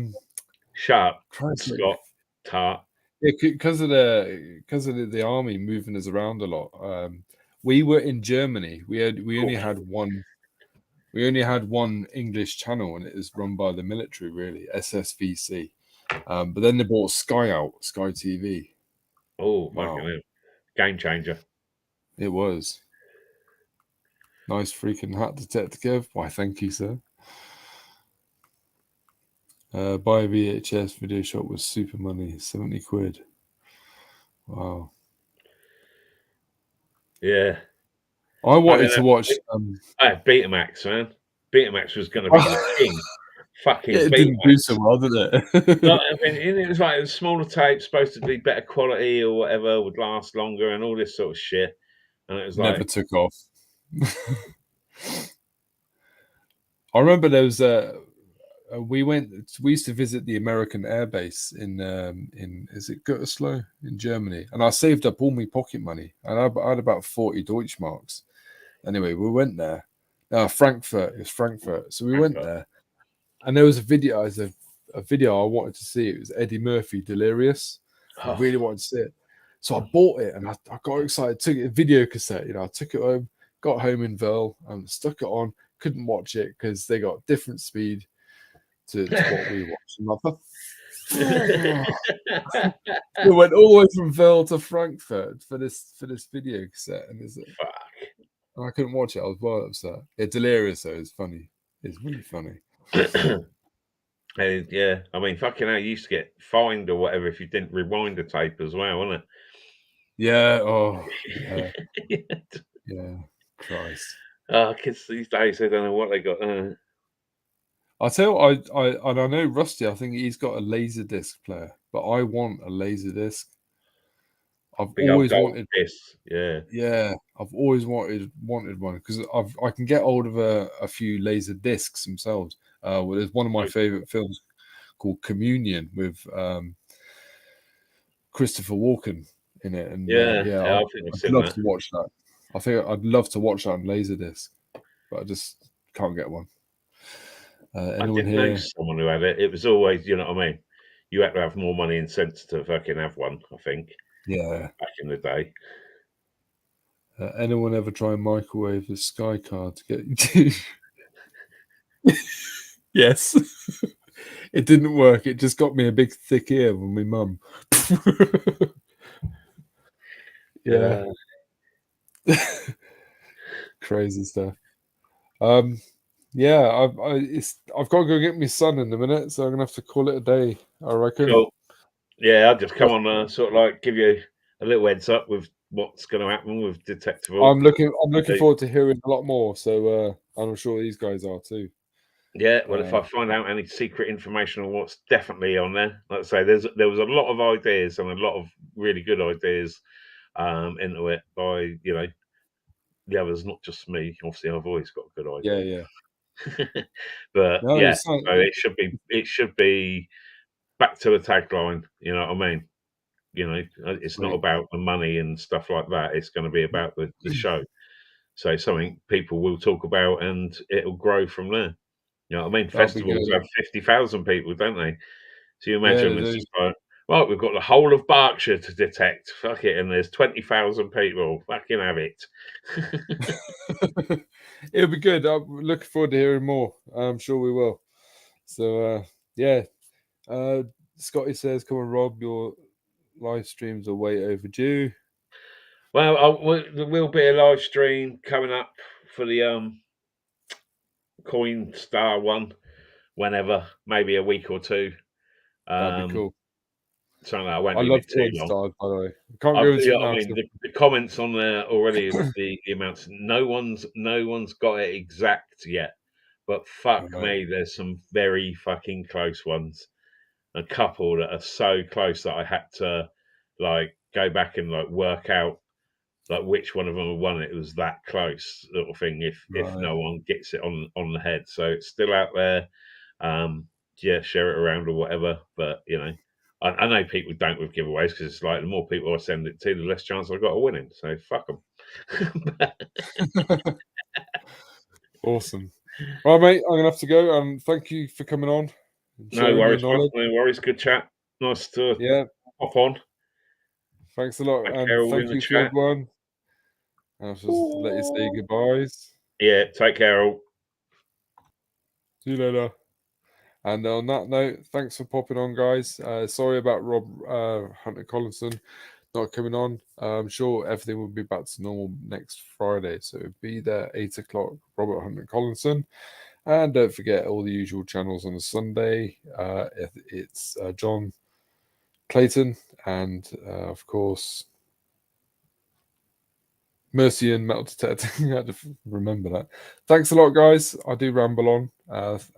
Sharp, Christ, Scott, Tart. yeah, because of the army moving us around a lot. We were in Germany. We Oh, only had one. We only had one English channel, and it was run by the military, really, SSVC. But then they bought Sky out, Sky TV. oh, fucking Wow, hell. Game changer. it was nice freaking hat detective. Why, thank you, sir. Buy VHS video shop was super money, 70 quid. Wow. Yeah. I I mean, wanted to watch. Betamax, man. Betamax was going to be the king. Yeah, Fucking it didn't do Betamax. so well, did Like, it? I mean, it was like a smaller tape, supposed to be better quality or whatever, would last longer, and all this sort of shit. And it was Never like, took off. I remember there was we used to visit the American Air Base in is it Gütersloh in Germany, and I saved up all my pocket money, and I had about 40 Deutschmarks. Anyway, we went there. Frankfurt. It was Frankfurt, so we went Frankfurt. there, and there was a video I wanted to see. It was Eddie Murphy, Delirious. I Oh, really wanted to see it, so I bought it, and I got excited. Took it a video cassette. I took it home, got home in Verl, and stuck it on. Couldn't watch it because they got different speed to what we watched. And I thought, we went all the way from Verl to Frankfurt for this video cassette, and I couldn't watch it. I was well upset. Yeah, Delirious though is funny. It's really funny. fuck. Yeah, I mean, fucking hell, you used to get fined or whatever if you didn't rewind the tape as well, wasn't Yeah. Oh, yeah. it? Yeah. Christ. Kids these days, they don't know what they got. I'll tell you what, I know Rusty, I think he's got a laser disc player, but I want a laser disc. I've Big old always gold wanted, disc. Yeah. yeah, I've always wanted one because I can get hold of a few laser discs themselves. Well, there's one of my favorite films called Communion with Christopher Walken in it, and Yeah, yeah, yeah, I think I've I'd seen love that. to watch that. I think I'd love to watch that on Laserdisc, but I just can't get one. I Anyone did know here? someone who had it. It was always, you know what I mean? You had to have more money and sense to fucking have one, I think, Yeah. back in the day. Anyone ever try and microwave a Sky card to get you to? Yes. It didn't work. It just got me a big thick ear from my mum. Yeah. Crazy stuff. Yeah, I've got to go get my son in a minute, so I'm gonna have to call it a day, I reckon. Cool. Yeah, I'll just come on, sort of like give you a little heads up with what's going to happen with Detectable. I'm looking forward to hearing a lot more. So I'm sure these guys are too. Yeah, well, if I find out any secret information on what's definitely on there, like I say, there was a lot of ideas and a lot of really good ideas into it by the others, not just me. Obviously, I've always got a good Yeah, idea. yeah. But No, yeah, it's not, so it should be back to the tagline. You know what I mean? It's not sweet. about the money and stuff like that. It's going to be about the show. So something people will talk about, and it'll grow from there. You know what I mean? That'll be Festivals good. have 50,000 people, don't they? So you Yeah, imagine they it's do. just like, well, we've got the whole of Berkshire to detect. Fuck it, and there's 20,000 people. Fucking have it. It'll be good. I'm looking forward to hearing more. I'm sure we will. So yeah. Scotty says, "Come on, Rob. Your live streams are way overdue." Well, there will be a live stream coming up for the Coin Star one, whenever, maybe a week or two. That'd be Um, cool. so I won't I leave love it too coin long. stars, by the way. I can't I've, go into you it know what now. I mean, the comments on there already, the amounts. No one's got it exact yet, but fuck Right. me, there's some very fucking close ones. A couple that are so close that I had to like go back and like work out like which one of them won it. It was that close, little thing. If Right. no one gets it on the head, so it's still out there. Yeah, share it around or whatever. But I know people don't with giveaways because it's like the more people I send it to, the less chance I've got of winning. So fuck them. Awesome. Right, mate. I'm gonna have to go. Thank you for coming on and No sharing your worries, man. knowledge. No worries. Good chat. Nice to Yeah. hop on. Thanks a lot, Thank and Errol in thank the you for chat. everyone. I'll just let you say goodbyes. Yeah, take care, Errol. See you later. And on that note, thanks for popping on, guys. Sorry about Rob Hunter Collinson not coming on. I'm sure everything will be back to normal next Friday. So be there 8 o'clock, Robert Hunter Collinson. And don't forget all the usual channels on a Sunday. It's John Clayton and, of course, Mercy and Metal Detecting. I had to remember that. Thanks a lot, guys. I do ramble on.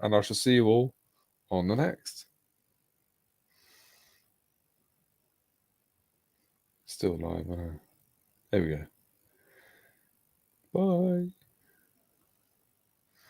And I shall see you all on the next. Still live, I know. There we go. Bye.